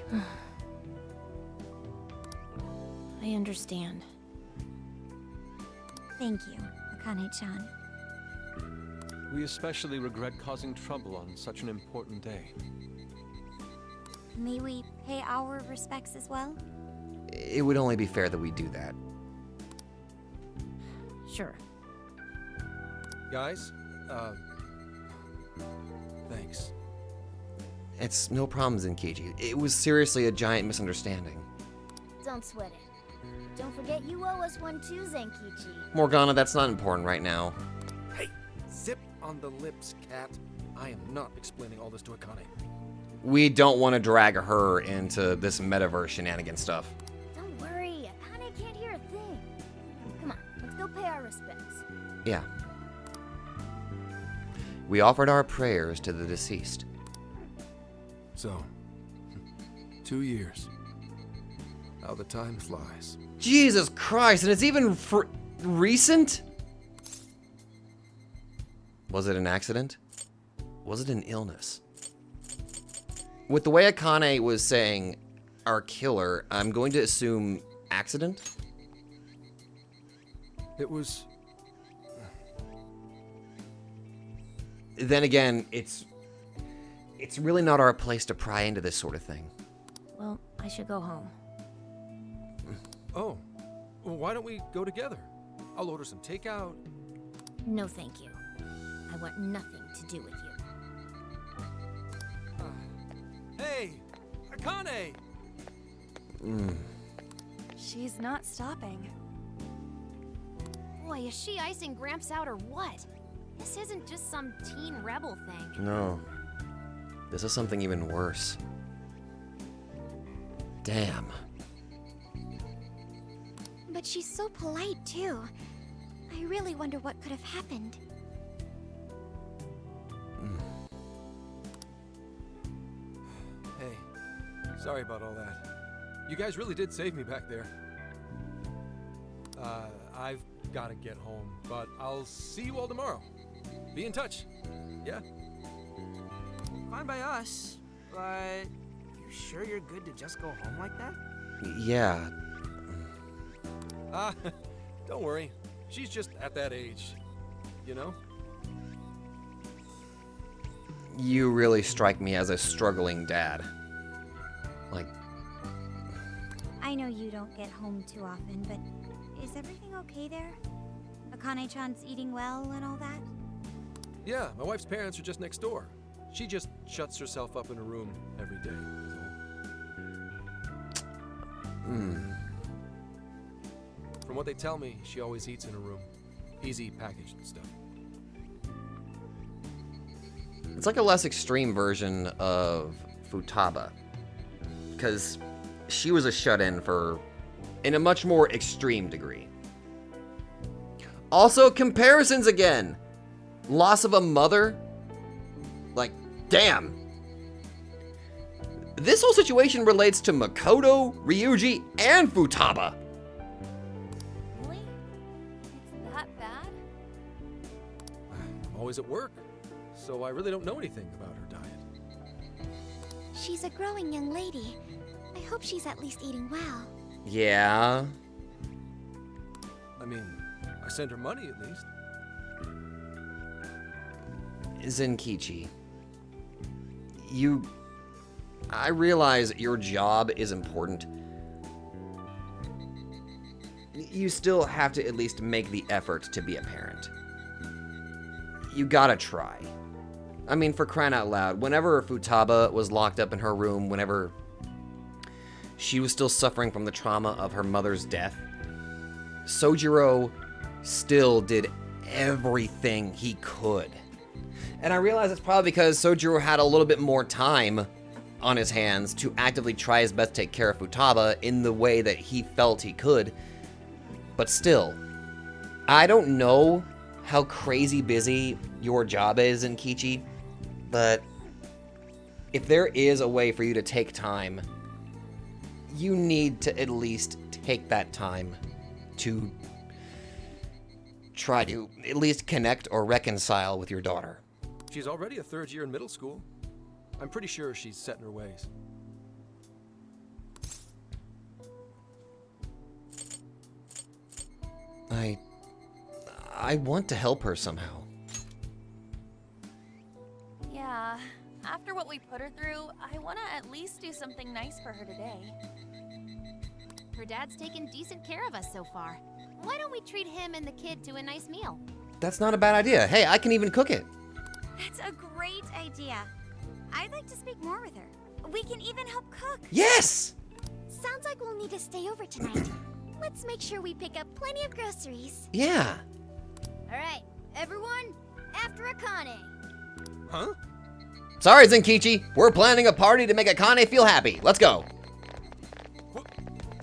I understand. Thank you, Akane-chan. We especially regret causing trouble on such an important day. May we pay our respects as well? It would only be fair that we do that. Sure. Guys, thanks. It's no problem, Zenkichi. It was seriously a giant misunderstanding. Don't sweat it. Don't forget you owe us one too, Zenkichi. Morgana, that's not important right now. Hey, zip on the lips, cat. I am not explaining all this to Akane. We don't want to drag her into this metaverse shenanigan stuff. Don't worry, Akane can't hear a thing. Come on, let's go pay our respects. Yeah. We offered our prayers to the deceased. So, 2 years. How the time flies. Jesus Christ, and it's even recent? Was it an accident? Was it an illness? With the way Akane was saying our killer, I'm going to assume accident? It was... Then again, it's really not our place to pry into this sort of thing. Well, I should go home. Oh, well, why don't we go together? I'll order some takeout. No, thank you. I want nothing to do with you. Hey, Akane! She's not stopping. Boy, is she icing Gramps out or what? This isn't just some teen rebel thing. No. This is something even worse. Damn. But she's so polite, too. I really wonder what could have happened. Hey, sorry about all that. You guys really did save me back there. I've got to get home, but I'll see you all tomorrow. Be in touch. Yeah? Fine by us, but you sure you're good to just go home like that? Yeah. Don't worry. She's just at that age, you know? You really strike me as a struggling dad. Like, I know you don't get home too often, but is everything okay there? Akane-chan's eating well and all that? Yeah, my wife's parents are just next door. She just shuts herself up in her room every day. From what they tell me, she always eats in her room. Easy packaged stuff. it's like a less extreme version of Futaba. Because she was a shut-in in a much more extreme degree. Also, comparisons again. Loss of a mother. Like, damn. This whole situation relates to Makoto, Ryuji, and Futaba. Really? It's that bad? I'm always at work, so I really don't know anything about her diet. She's a growing young lady. I hope she's at least eating well. Yeah. I mean, I send her money at least. Zenkichi, I realize your job is important. You still have to at least make the effort to be a parent. You gotta try. I mean, for crying out loud, whenever Futaba was locked up in her room, whenever she was still suffering from the trauma of her mother's death, Sojiro still did everything he could. And I realize it's probably because Sojiro had a little bit more time on his hands to actively try his best to take care of Futaba in the way that he felt he could. But still, I don't know how crazy busy your job is, Zenkichi, but if there is a way for you to take time, you need to at least take that time to try to at least connect or reconcile with your daughter. She's already a third year in middle school. I'm pretty sure she's set in her ways. I want to help her somehow. Yeah, after what we put her through, I want to at least do something nice for her today. Her dad's taken decent care of us so far. Why don't we treat him and the kid to a nice meal? That's not a bad idea. Hey, I can even cook it. That's a great idea. I'd like to speak more with her. We can even help cook. Yes! Sounds like we'll need to stay over tonight. Let's make sure we pick up plenty of groceries. Yeah. Alright, everyone, after Akane. Huh? Sorry, Zenkichi. We're planning a party to make Akane feel happy. Let's go.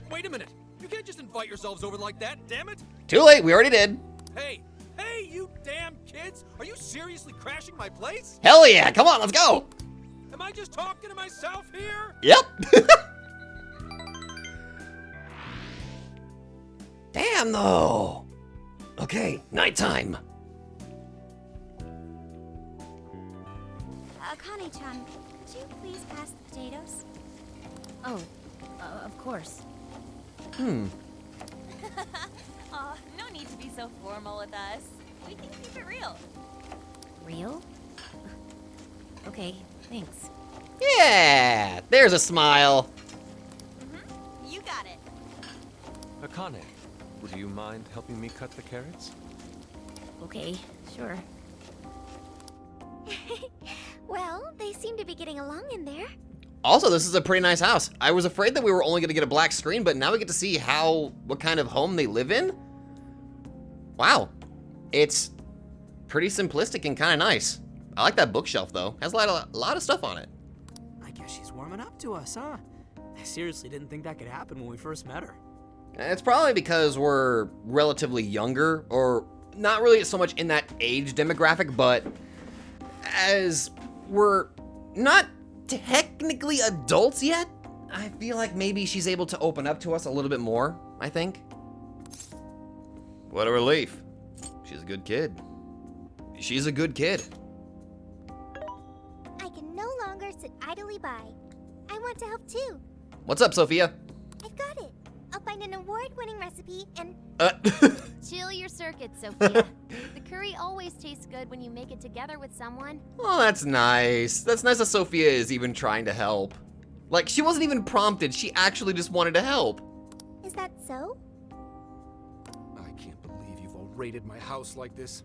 Wait a minute. You can't just invite yourselves over like that, damn it. Too late, we already did. Hey, you damn kids. Are you seriously crashing my place? Hell yeah, come on, let's go. Am I just talking to myself here? Yep. Damn, though. Okay, nighttime. Akane-chan, could you please pass the potatoes? Oh, of course. Aw, no need to be so formal with us. We can keep it real. Real? Okay, thanks. Yeah, there's a smile. You got it. Akane, would you mind helping me cut the carrots? Okay, sure. Well, they seem to be getting along in there. Also, this is a pretty nice house. I was afraid that we were only going to get a black screen, but now we get to see what kind of home they live in. Wow. It's pretty simplistic and kind of nice. I like that bookshelf, though. Has a lot of stuff on it. I guess she's warming up to us, huh? I seriously didn't think that could happen when we first met her. It's probably because we're relatively younger, or not really so much in that age demographic, but as we're not technically adults yet, I feel like maybe she's able to open up to us a little bit more, I think. What a relief. She's a good kid. She's a good kid. I can no longer sit idly by. I want to help too. What's up, Sophia? I've got it. I'll find an award-winning recipe and... Chill your circuits, Sophia. The curry always tastes good when you make it together with someone. Oh, that's nice. That's nice that Sophia is even trying to help. Like, she wasn't even prompted. She actually just wanted to help. Is that so? I can't believe you've all raided my house like this.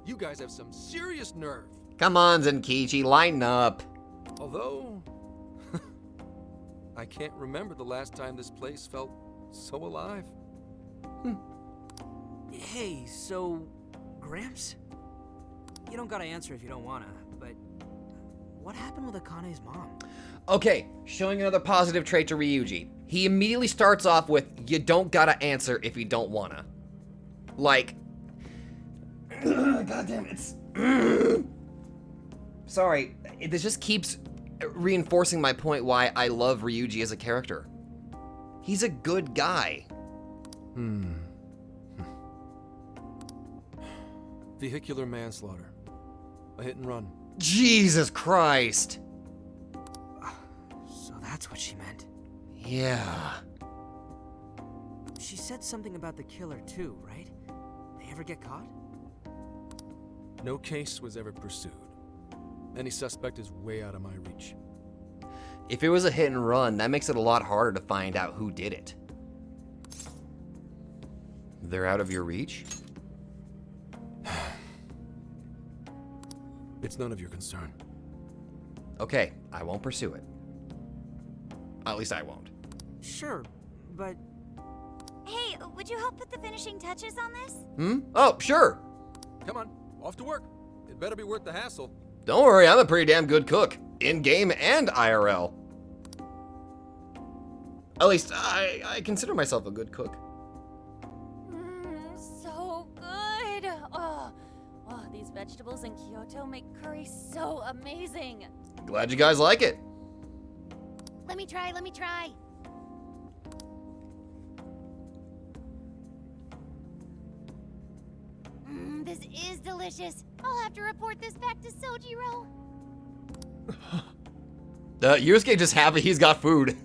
You guys have some serious nerve. Come on, Zenkichi, lighten up. Although, I can't remember the last time this place felt so alive. Hey, so, Gramps? You don't gotta answer if you don't wanna, but what happened with Akane's mom? Okay, showing another positive trait to Ryuji. He immediately starts off with, you don't gotta answer if you don't wanna. Like, goddamn, it's... Sorry, this just keeps reinforcing my point why I love Ryuji as a character. He's a good guy. Vehicular manslaughter. A hit and run. Jesus Christ. So that's what she meant. Yeah. She said something about the killer too, right? They ever get caught? No case was ever pursued. Any suspect is way out of my reach. If it was a hit and run, that makes it a lot harder to find out who did it. They're out of your reach? It's none of your concern. Okay, I won't pursue it. At least I won't. Sure, but... Hey, would you help put the finishing touches on this? Oh, sure. Come on, off to work. It better be worth the hassle. Don't worry, I'm a pretty damn good cook. In-game and IRL. At least, I consider myself a good cook. So good. Oh, these vegetables in Kyoto make curry so amazing. Glad you guys like it. Let me try. This is delicious. I'll have to report this back to Sojiro. Yusuke just happy he's got food.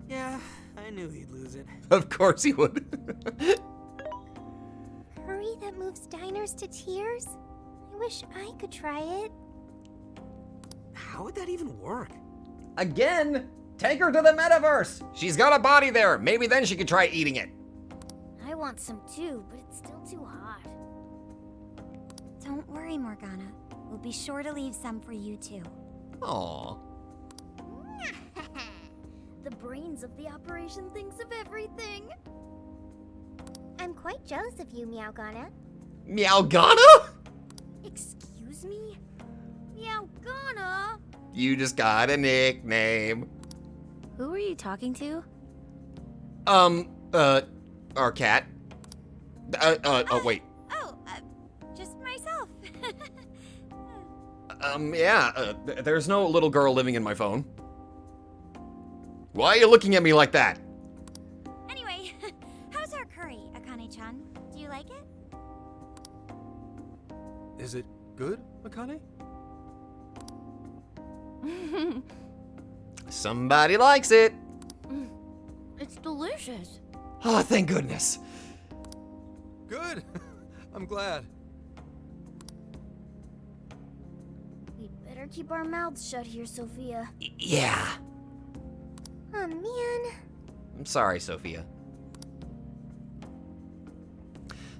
Yeah, I knew he'd lose it. Of course he would. Curry that moves gives diners to tears? I wish I could try it. How would that even work? Again, take her to the metaverse. She's got a body there. Maybe then she could try eating it. I want some too, but it's still too hot. Don't worry, Morgana. We'll be sure to leave some for you too. Aww. The brains of the operation thinks of everything. I'm quite jealous of you, Meowgana. Meowgana? Excuse me? Meowgana? You just got a nickname. Who are you talking to? Our cat. Wait. Oh, just myself. There's no little girl living in my phone. Why are you looking at me like that? Anyway, how's our curry, Akane-chan? Do you like it? Is it good, Akane? Somebody likes it. It's delicious. Oh, thank goodness. Good. I'm glad. We'd better keep our mouths shut here, Sophia. Yeah. Oh, man. I'm sorry, Sophia.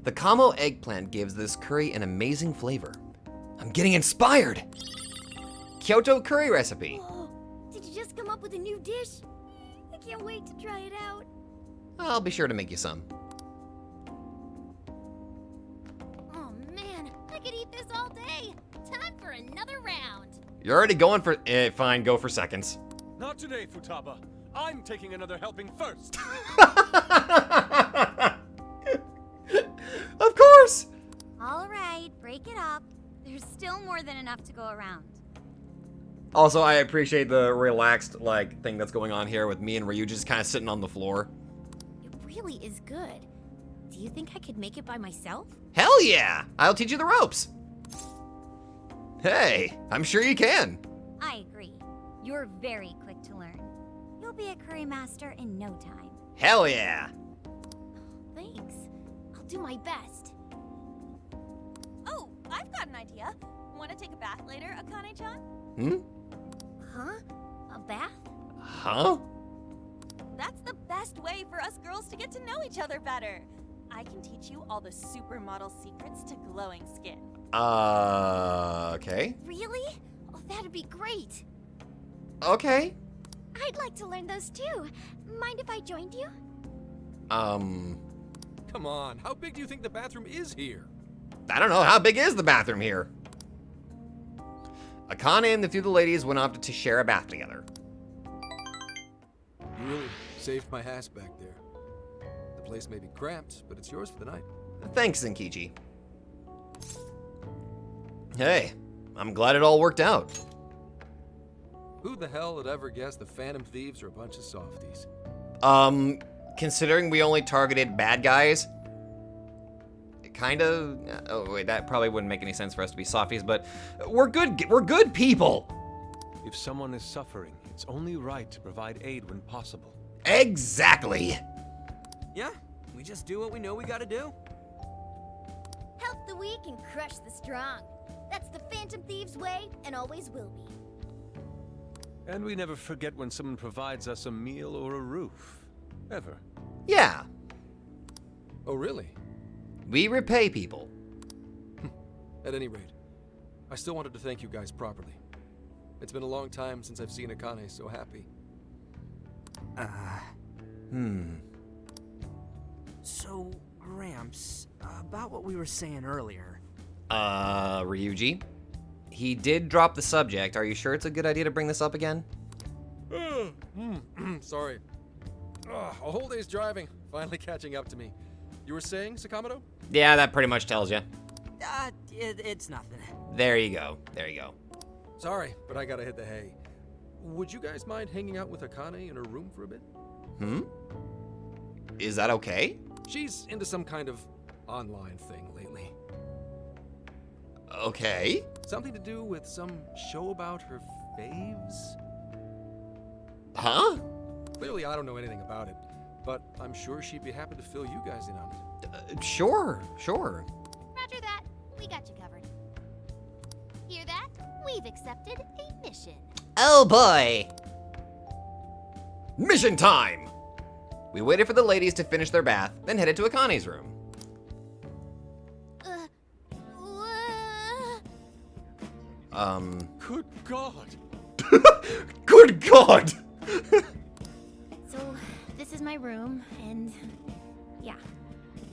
The Kamo eggplant gives this curry an amazing flavor. I'm getting inspired. Kyoto curry recipe. Oh, did you just come up with a new dish? I can't wait to try it out. I'll be sure to make you some. Oh man, I could eat this all day. Time for another round. You're already going for... fine, go for seconds. Not today, Futaba. I'm taking another helping first. Of course. All right, break it up. There's still more than enough to go around. Also, I appreciate the relaxed, thing that's going on here with me and Ryu just kind of sitting on the floor. It really is good. Do you think I could make it by myself? Hell yeah! I'll teach you the ropes. Hey, I'm sure you can. I agree. You're very quick to learn. You'll be a curry master in no time. Hell yeah. Thanks. I'll do my best. Oh, I've got an idea. Want to take a bath later, Akane-chan? Huh? A bath? Huh? That's the best way for us girls to get to know each other better. I can teach you all the supermodel secrets to glowing skin. Okay. Really? Oh, that'd be great. Okay. I'd like to learn those too. Mind if I joined you? Come on, how big do you think the bathroom is here? I don't know. How big is the bathroom here? Akane and the few of the ladies went off to share a bath together. You really saved my ass back there. The place may be cramped, but it's yours for the night. Thanks, Zenkichi. Hey, I'm glad it all worked out. Who the hell would ever guess the Phantom Thieves are a bunch of softies? Considering we only targeted bad guys, kind of. Oh wait, that probably wouldn't make any sense for us to be softies, but we're good people. If someone is suffering, it's only right to provide aid when possible. Exactly. Yeah, we just do what we know we gotta do. Help the weak and crush the strong. That's the Phantom Thieves' way and always will be. And we never forget when someone provides us a meal or a roof. Ever. Yeah. Oh, really? We repay people. At any rate, I still wanted to thank you guys properly. It's been a long time since I've seen Akane so happy. So, Gramps, about what we were saying earlier. Ryuji? He did drop the subject. Are you sure it's a good idea to bring this up again? Sorry. A whole day's driving, finally catching up to me. You were saying, Sakamoto? Yeah, that pretty much tells you. It's nothing. There you go. There you go. Sorry, but I gotta hit the hay. Would you guys mind hanging out with Akane in her room for a bit? Is that okay? She's into some kind of online thing lately. Okay. Something to do with some show about her faves? Huh? Clearly, I don't know anything about it, but I'm sure she'd be happy to fill you guys in on it. Sure. Roger We got you covered. Hear that? We've accepted a mission. Oh boy! Mission time! We waited for the ladies to finish their bath, then headed to Akane's room. Good God! Good God! So, this is my room, and yeah.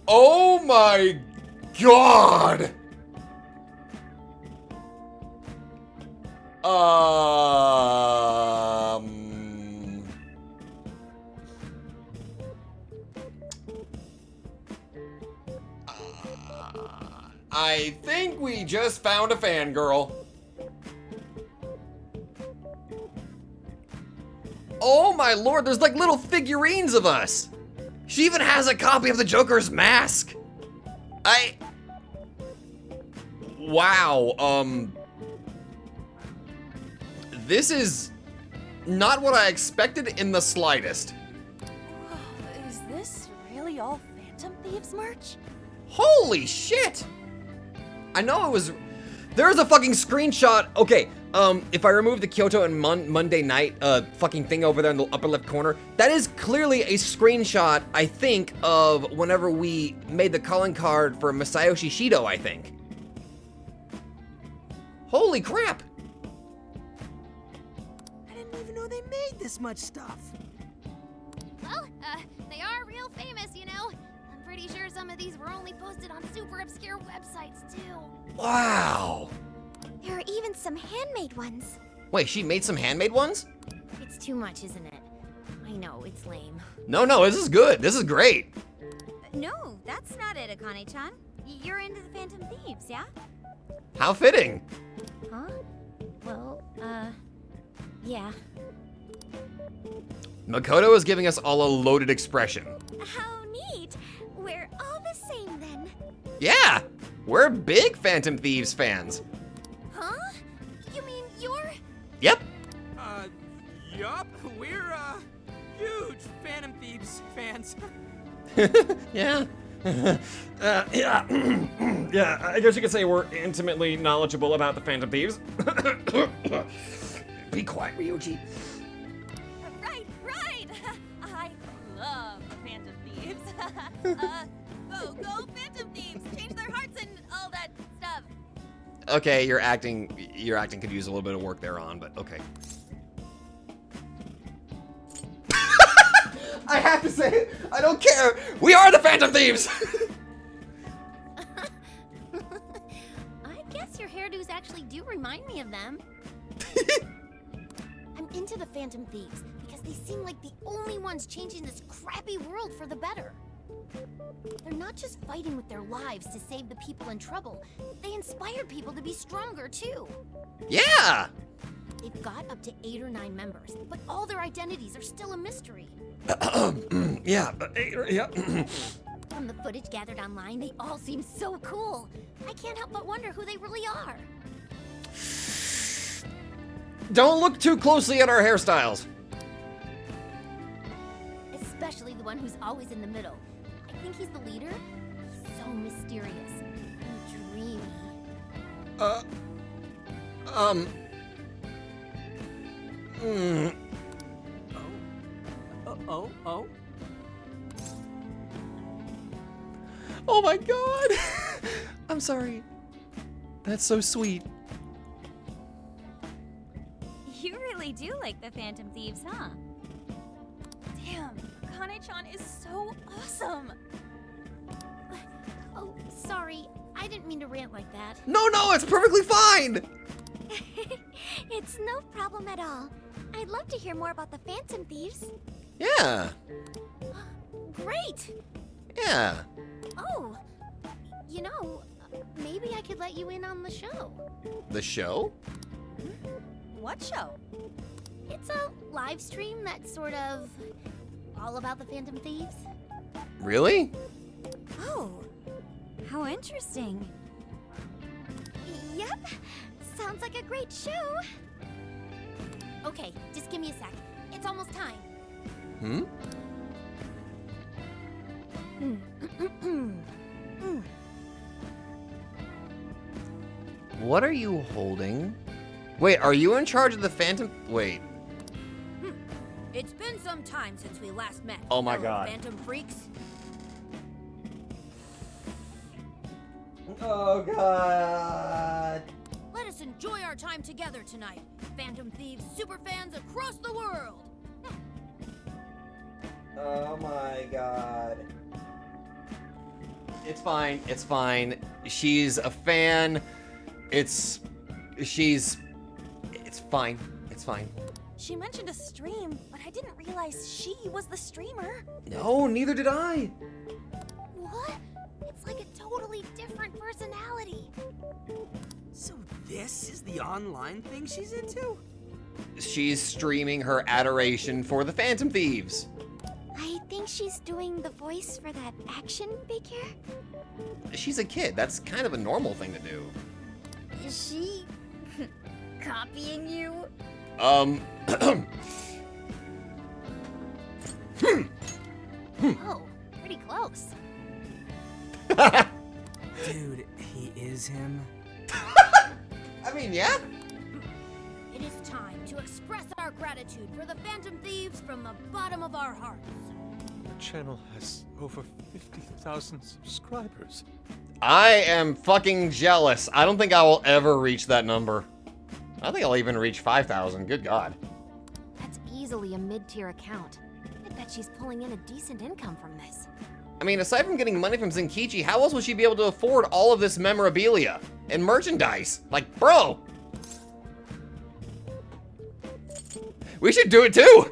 Oh my God! I think we just found a fangirl. Oh my lord, there's like little figurines of us. She even has a copy of the Joker's mask. Wow, this is not what I expected in the slightest. Is this really all Phantom Thieves merch? Holy shit! I know it was. There's a fucking screenshot. Okay, if I remove the Kyoto and Monday night fucking thing over there in the upper left corner, that is clearly a screenshot, I think, of whenever we made the calling card for Masayoshi Shido, I think. Holy crap! I didn't even know they made this much stuff. Well, they are real famous, you know. I'm pretty sure some of these were only posted on super obscure websites, too. Wow! There are even some handmade ones. Wait, she made some handmade ones? It's too much, isn't it? I know, it's lame. No, this is good. This is great. No, that's not it, Akane-chan. You're into the Phantom Thieves, yeah? How fitting. Huh? Well, yeah. Makoto is giving us all a loaded expression. How neat. We're all the same then. Yeah, we're big Phantom Thieves fans. Huh? You mean you're... Yep. Yup. We're, huge Phantom Thieves fans. Yeah. Yeah, I guess you could say we're intimately knowledgeable about the Phantom Thieves. Be quiet, Ryuji. Right! I love Phantom Thieves. Go Phantom Thieves! Change their hearts and all that stuff. Okay, your acting could use a little bit of work there on, but okay. I have to say it. I don't care. We are the Phantom Thieves. I guess your hairdos actually do remind me of them. I'm into the Phantom Thieves because they seem like the only ones changing this crappy world for the better. They're not just fighting with their lives to save the people in trouble. They inspire people to be stronger, too. Yeah. They've got up to 8 or 9 members, but all their identities are still a mystery. Yeah. From the footage gathered online, they all seem so cool. I can't help but wonder who they really are. Don't look too closely at our hairstyles. Especially the one who's always in the middle. I think he's the leader. He's so mysterious and dreamy. Oh my god. I'm sorry. That's so sweet. You really do like the Phantom Thieves, huh? Damn, Akane-chan is so awesome. Oh, sorry. I didn't mean to rant like that. No, it's perfectly fine. It's no problem at all. I'd love to hear more about the Phantom Thieves. Yeah. Great! Yeah. Oh, you know, maybe I could let you in on the show. The show? What show? It's a live stream that's sort of all about the Phantom Thieves. Really? Oh, how interesting. Yep. Sounds like a great show. Okay, just give me a sec. It's almost time. What are you holding? Wait, are you in charge of the Phantom? Wait. It's been some time since we last met. Oh my fellow God. Phantom freaks. Oh God. Let us enjoy our time together tonight. Phantom Thieves superfans across the world. Oh my God. It's fine. It's fine. She's a fan. It's fine. It's fine. She mentioned a stream, but I didn't realize she was the streamer. No, neither did I. What? It's like a totally different personality. So this is the online thing she's into? She's streaming her adoration for the Phantom Thieves. I think she's doing the voice for that action figure. She's a kid. That's kind of a normal thing to do. Is she copying you? Oh, pretty close. Dude, he is him. I mean, yeah. It is time to express our gratitude for the Phantom Thieves from the bottom of our hearts. The channel has over 50,000 subscribers. I am fucking jealous. I don't think I will ever reach that number. I think I'll even reach 5,000. Good God. That's easily a mid-tier account. I bet she's pulling in a decent income from this. I mean, aside from getting money from Zenkichi, how else would she be able to afford all of this memorabilia and merchandise? Like, bro. We should do it too.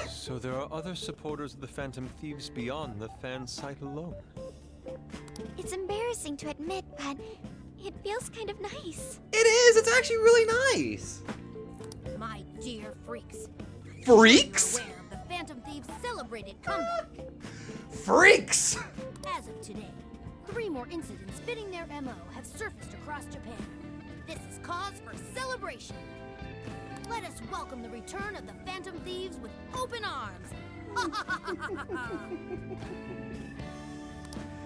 So there are other supporters of the Phantom Thieves beyond the fan site alone. It's embarrassing to admit, but it feels kind of nice. It is. It's actually really nice. My dear freaks. Freaks? You're aware of the Phantom Thieves' celebrated comeback. Freaks! As of today, 3 more incidents fitting their MO have surfaced across Japan. This is cause for celebration. Let us welcome the return of the Phantom Thieves with open arms.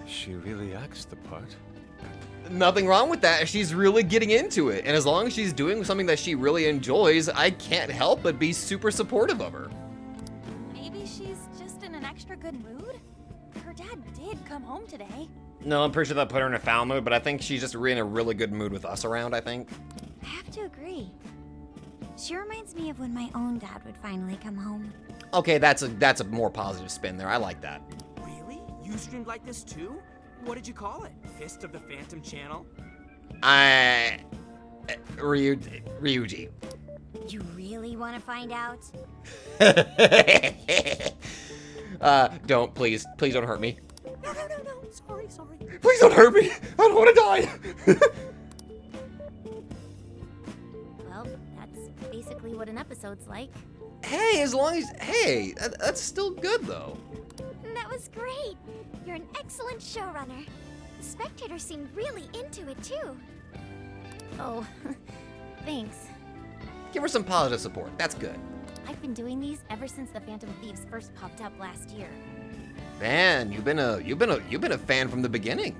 She really acts the part. Nothing wrong with that. She's really getting into it. And as long as she's doing something that she really enjoys, I can't help but be super supportive of her. Maybe she's just in an extra good mood? Her dad did come home today. No, I'm pretty sure that put her in a foul mood, but I think she's just in a really good mood with us around, I think. I have to agree. She reminds me of when my own dad would finally come home. Okay, that's a more positive spin there. I like that. Really? You streamed like this too? What did you call it? Fist of the Phantom Channel? Ryuji. You really want to find out? Don't, please don't hurt me. No. Sorry. Please don't hurt me. I don't want to die. Well, that's basically what an episode's like. Hey, as long as, hey, that's still good though. That was great. You're an excellent showrunner. The spectators seemed really into it too. Oh, thanks. Give her some positive support. That's good. I've been doing these ever since the Phantom Thieves first popped up last year. Man, you've been a fan from the beginning.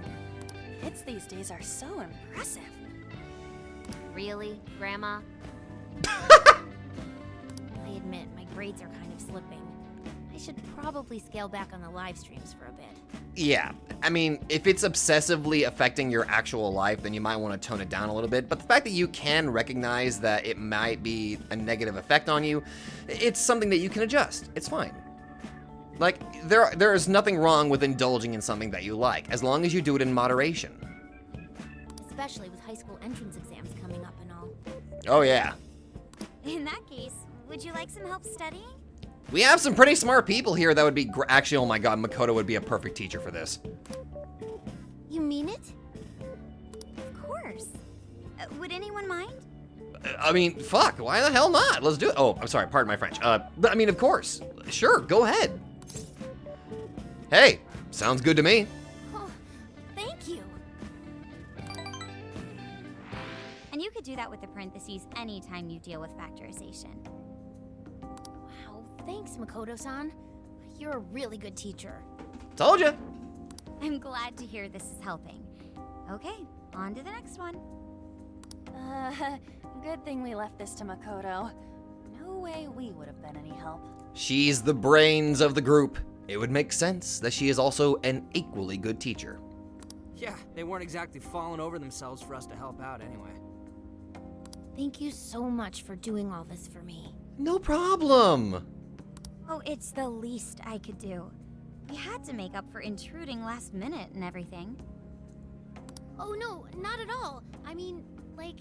Kids these days are so impressive. Really, Grandma? I admit, my grades are kind of slipping. I should probably scale back on the live streams for a bit. Yeah, I mean, if it's obsessively affecting your actual life, then you might want to tone it down a little bit. But the fact that you can recognize that it might be a negative effect on you, it's something that you can adjust. It's fine. Like, there is nothing wrong with indulging in something that you like, as long as you do it in moderation. Especially with high school entrance exams coming up and all. Oh yeah. In that case, would you like some help studying? We have some pretty smart people here that would be actually, oh my god, Makoto would be a perfect teacher for this. You mean it? Of course. Would anyone mind? I mean, fuck, why the hell not? Let's do it. Oh, I'm sorry, pardon my French. I mean, of course. Sure, go ahead. Hey, sounds good to me. Oh, thank you. And you could do that with the parentheses anytime you deal with factorization. Wow, thanks, Makoto-san. You're a really good teacher. Told ya. I'm glad to hear this is helping. Okay, on to the next one. Good thing we left this to Makoto. No way we would have been any help. She's the brains of the group. It would make sense that she is also an equally good teacher. Yeah, they weren't exactly falling over themselves for us to help out anyway. Thank you so much for doing all this for me. No problem. Oh, it's the least I could do. We had to make up for intruding last minute and everything. Oh no, not at all. I mean, like,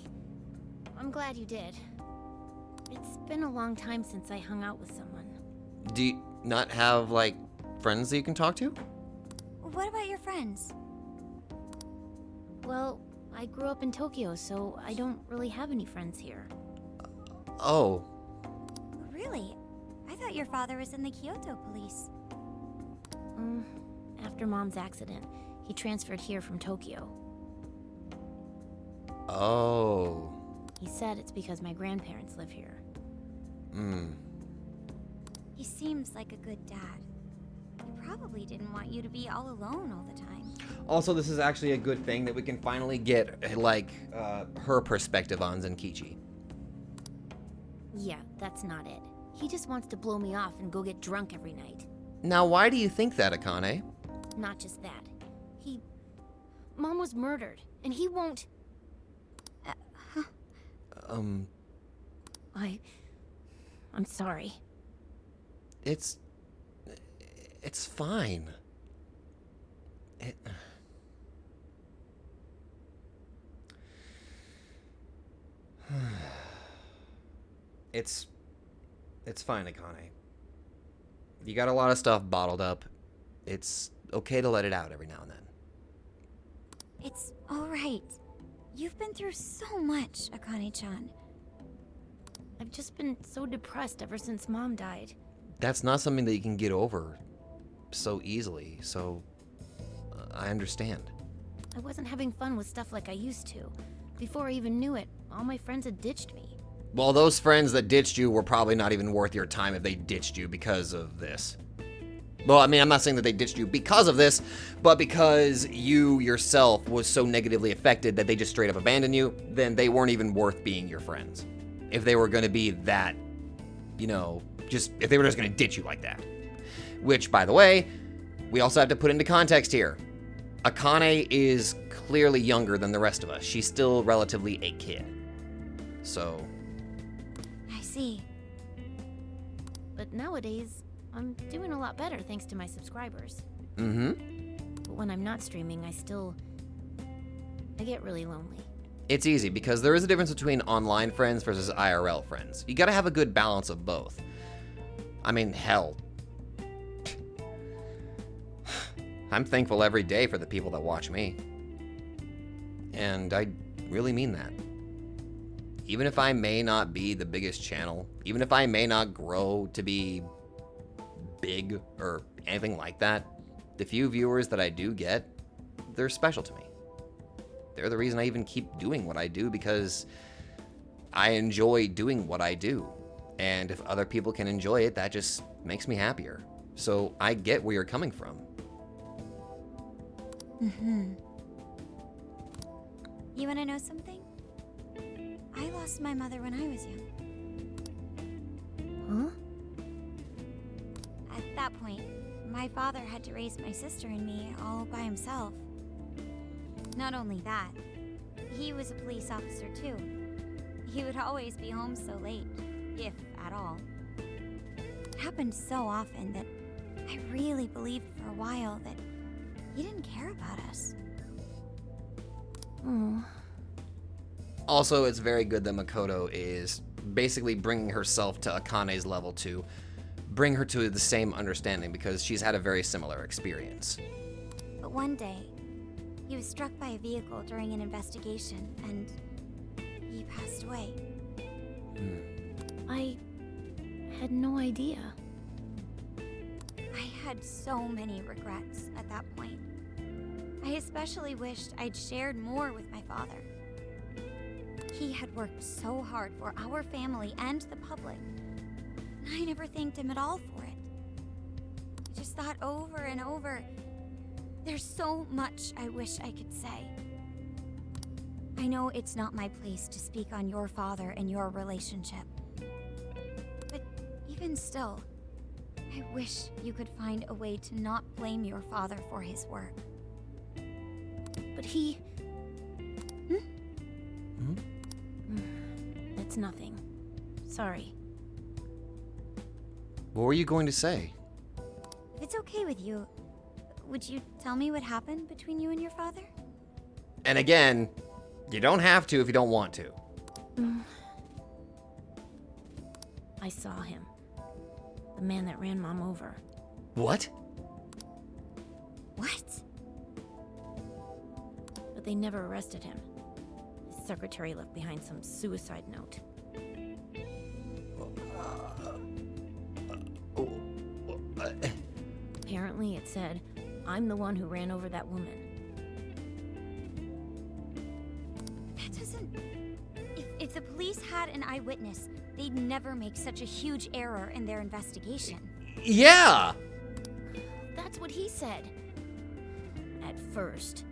I'm glad you did. It's been a long time since I hung out with someone. Do you not have, like, friends that you can talk to? What about your friends? Well, I grew up in Tokyo, so I don't really have any friends here. Oh. Really? I thought your father was in the Kyoto police. After Mom's accident, he transferred here from Tokyo. Oh. He said it's because my grandparents live here. He seems like a good dad. He probably didn't want you to be all alone all the time. Also, this is actually a good thing that we can finally get, like, her perspective on Zenkichi. Yeah, that's not it. He just wants to blow me off and go get drunk every night. Now, why do you think that, Akane? Not just that. Mom was murdered, and he won't... I'm sorry. It's fine. It's fine, Akane. You got a lot of stuff bottled up. It's okay to let it out every now and then. It's alright. You've been through so much, Akane-chan. I've just been so depressed ever since Mom died. That's not something that you can get over so easily, so I understand. I wasn't having fun with stuff like I used to. Before I even knew it, all my friends had ditched me. Well, those friends that ditched you were probably not even worth your time if they ditched you because of this. Well, I mean, I'm not saying that they ditched you because of this, but because you yourself was so negatively affected that they just straight up abandoned you, then they weren't even worth being your friends. If they were going to be that, if they were just going to ditch you like that. Which, by the way, we also have to put into context here. Akane is clearly younger than the rest of us. She's still relatively a kid. So... I see. But nowadays, I'm doing a lot better thanks to my subscribers. Mm-hmm. But when I'm not streaming, I get really lonely. It's easy because there is a difference between online friends versus IRL friends. You gotta have a good balance of both. I mean, hell. I'm thankful every day for the people that watch me. And I really mean that. Even if I may not be the biggest channel, even if I may not grow to be big or anything like that, the few viewers that I do get, they're special to me. They're the reason I even keep doing what I do, because I enjoy doing what I do. And if other people can enjoy it, that just makes me happier. So I get where you're coming from. You wanna know something? I lost my mother when I was young. At that point, my father had to raise my sister and me all by himself. Not only that, he was a police officer too. He would always be home so late, if at all. It happened so often that I really believed for a while that he didn't care about us. Also, it's very good that Makoto is basically bringing herself to Akane's level to bring her to the same understanding, because she's had a very similar experience. But one day, he was struck by a vehicle during an investigation, and he passed away. I had no idea. I had so many regrets at that point. I especially wished I'd shared more with my father. He had worked so hard for our family and the public, and I never thanked him at all for it. I just thought over and over, there's so much I wish I could say. I know it's not my place to speak on your father and your relationship. But even still, I wish you could find a way to not blame your father for his work. But he... It's nothing. Sorry. What were you going to say? If it's okay with you, would you tell me what happened between you and your father? And again, you don't have to if you don't want to. I saw him. The man that ran Mom over. What? What? But they never arrested him. His secretary left behind some suicide note. Apparently it said, "I'm the one who ran over that woman." That doesn't... If the police had an eyewitness, they'd never make such a huge error in their investigation. Yeah! That's what he said. At first.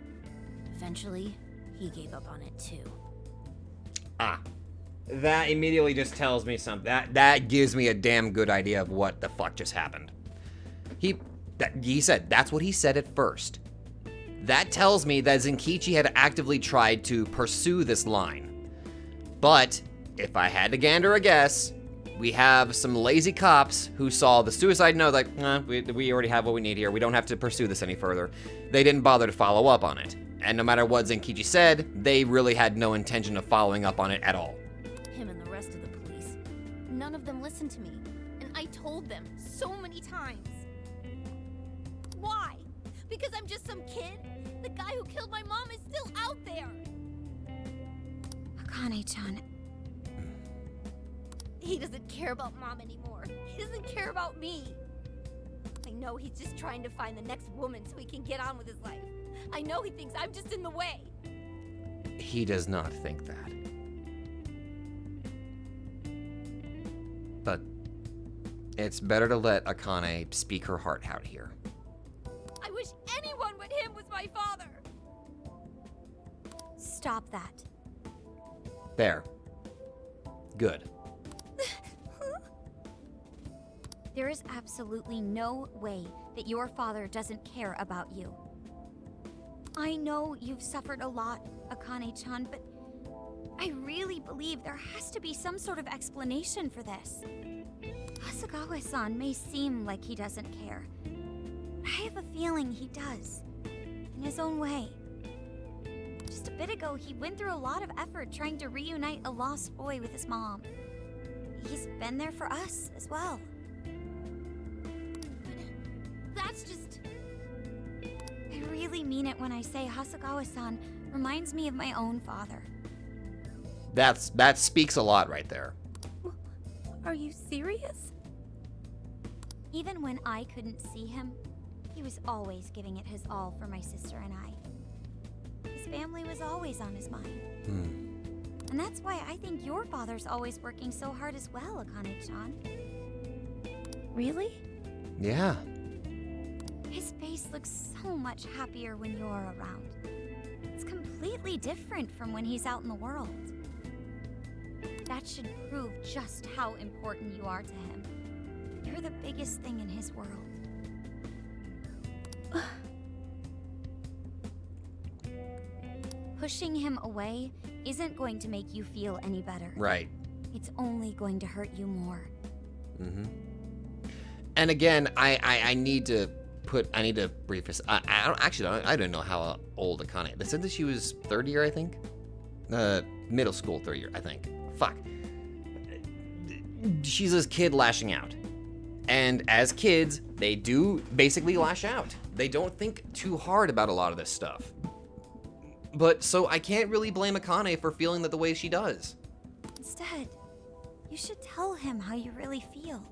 Eventually, he gave up on it too. That immediately just tells me something. That gives me a damn good idea of what the fuck just happened. He said, that's what he said at first. That tells me that Zenkichi had actively tried to pursue this line. But, if I had to gander a guess, we have some lazy cops who saw the suicide note, like, we already have what we need here. We don't have to pursue this any further. They didn't bother to follow up on it. And no matter what Zenkichi said, they really had no intention of following up on it at all. Him and the rest of the police. None of them listened to me. And I told them so many times. Why? Because I'm just some kid? The guy who killed my mom is still out there! Akane-chan... He doesn't care about Mom anymore. He doesn't care about me. I know he's just trying to find the next woman so he can get on with his life. I know he thinks I'm just in the way. He does not think that. But it's better to let Akane speak her heart out here. I wish anyone but him was my father. Stop that. There. Good. There is absolutely no way that your father doesn't care about you. I know you've suffered a lot, Akane-chan, but I really believe there has to be some sort of explanation for this. Hasegawa-san may seem like he doesn't care. I have a feeling he does, in his own way. Just a bit ago, he went through a lot of effort trying to reunite a lost boy with his mom. He's been there for us as well. That's just... I really mean it when I say Hasegawa-san reminds me of my own father. That speaks a lot right there. Are you serious? Even when I couldn't see him, he was always giving it his all for my sister and I. His family was always on his mind. And that's why I think your father's always working so hard as well, Akane-chan. Really? Yeah. His face looks so much happier when you're around. It's completely different from when he's out in the world. That should prove just how important you are to him. You're the biggest thing in his world. Pushing him away isn't going to make you feel any better. Right. It's only going to hurt you more. And again, I need to brief this. I don't know how old Akane. They said that she was third year, I think. Middle school, third year, I think. Fuck. She's a kid lashing out. And as kids, they do basically lash out. They don't think too hard about a lot of this stuff. But so I can't really blame Akane for feeling that the way she does. Instead, you should tell him how you really feel.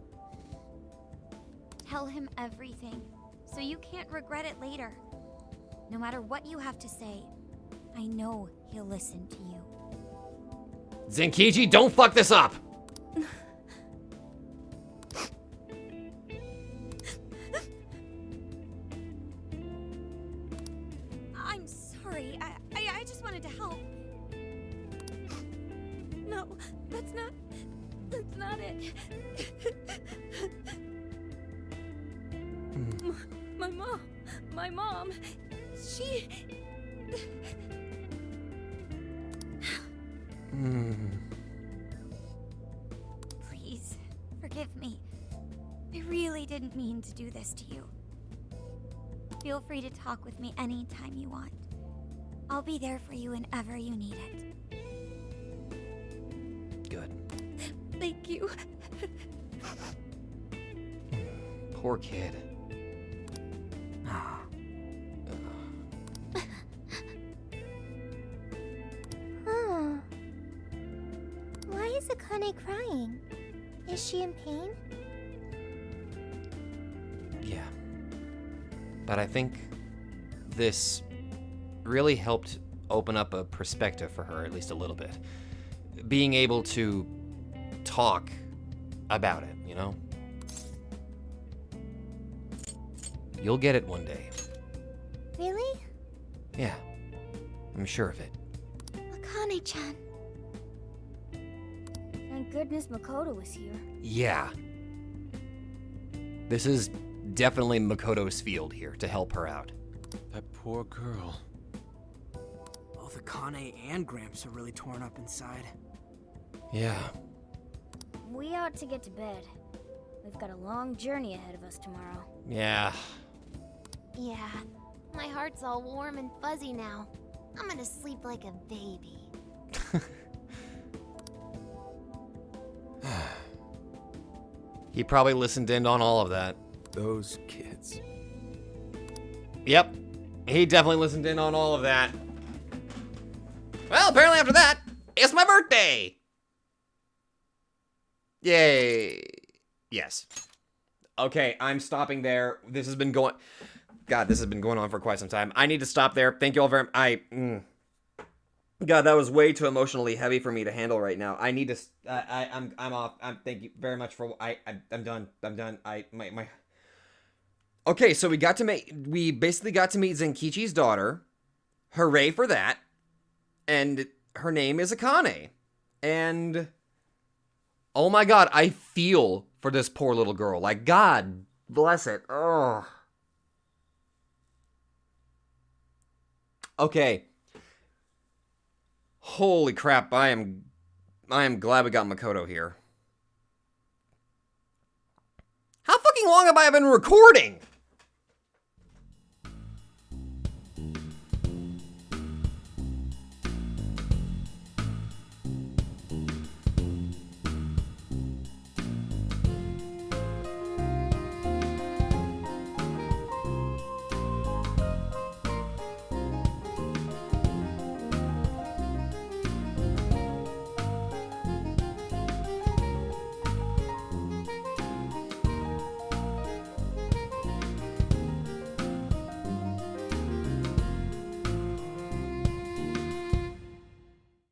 Tell him everything, so you can't regret it later. No matter what you have to say, I know he'll listen to you. Zenkichi, don't fuck this up! I'm sorry, I just wanted to help. it. Hmm. My mom, she... Please, forgive me. I really didn't mean to do this to you. Feel free to talk with me anytime you want. I'll be there for you whenever you need it. Good. Thank you. Poor kid. Huh. Why is Akane crying? Is she in pain? Yeah. But I think this really helped open up a perspective for her, at least a little bit. Being able to talk about it, you know? You'll get it one day. Really? Yeah. I'm sure of it. Akane-chan. Thank goodness Makoto was here. Yeah. This is definitely Makoto's field here to help her out. That poor girl. Both Akane and Gramps are really torn up inside. Yeah. We ought to get to bed. We've got a long journey ahead of us tomorrow. Yeah. Yeah, my heart's all warm and fuzzy now. I'm gonna sleep like a baby. He probably listened in on all of that. Those kids. Yep. He definitely listened in on all of that. Well, apparently after that, it's my birthday! Yay. Yes. Okay, I'm stopping there. This has been going... God, this has been going on for quite some time. I need to stop there. Thank you all very much. God, that was way too emotionally heavy for me to handle right now. I need to... I'm off. Thank you very much for... I'm done. I'm done. My... Okay, so we basically got to meet Zenkichi's daughter. Hooray for that. And her name is Akane. And... oh my god, I feel for this poor little girl. Like, God bless it. Ugh. Okay. Holy crap, I am glad we got Makoto here. How fucking long have I been recording?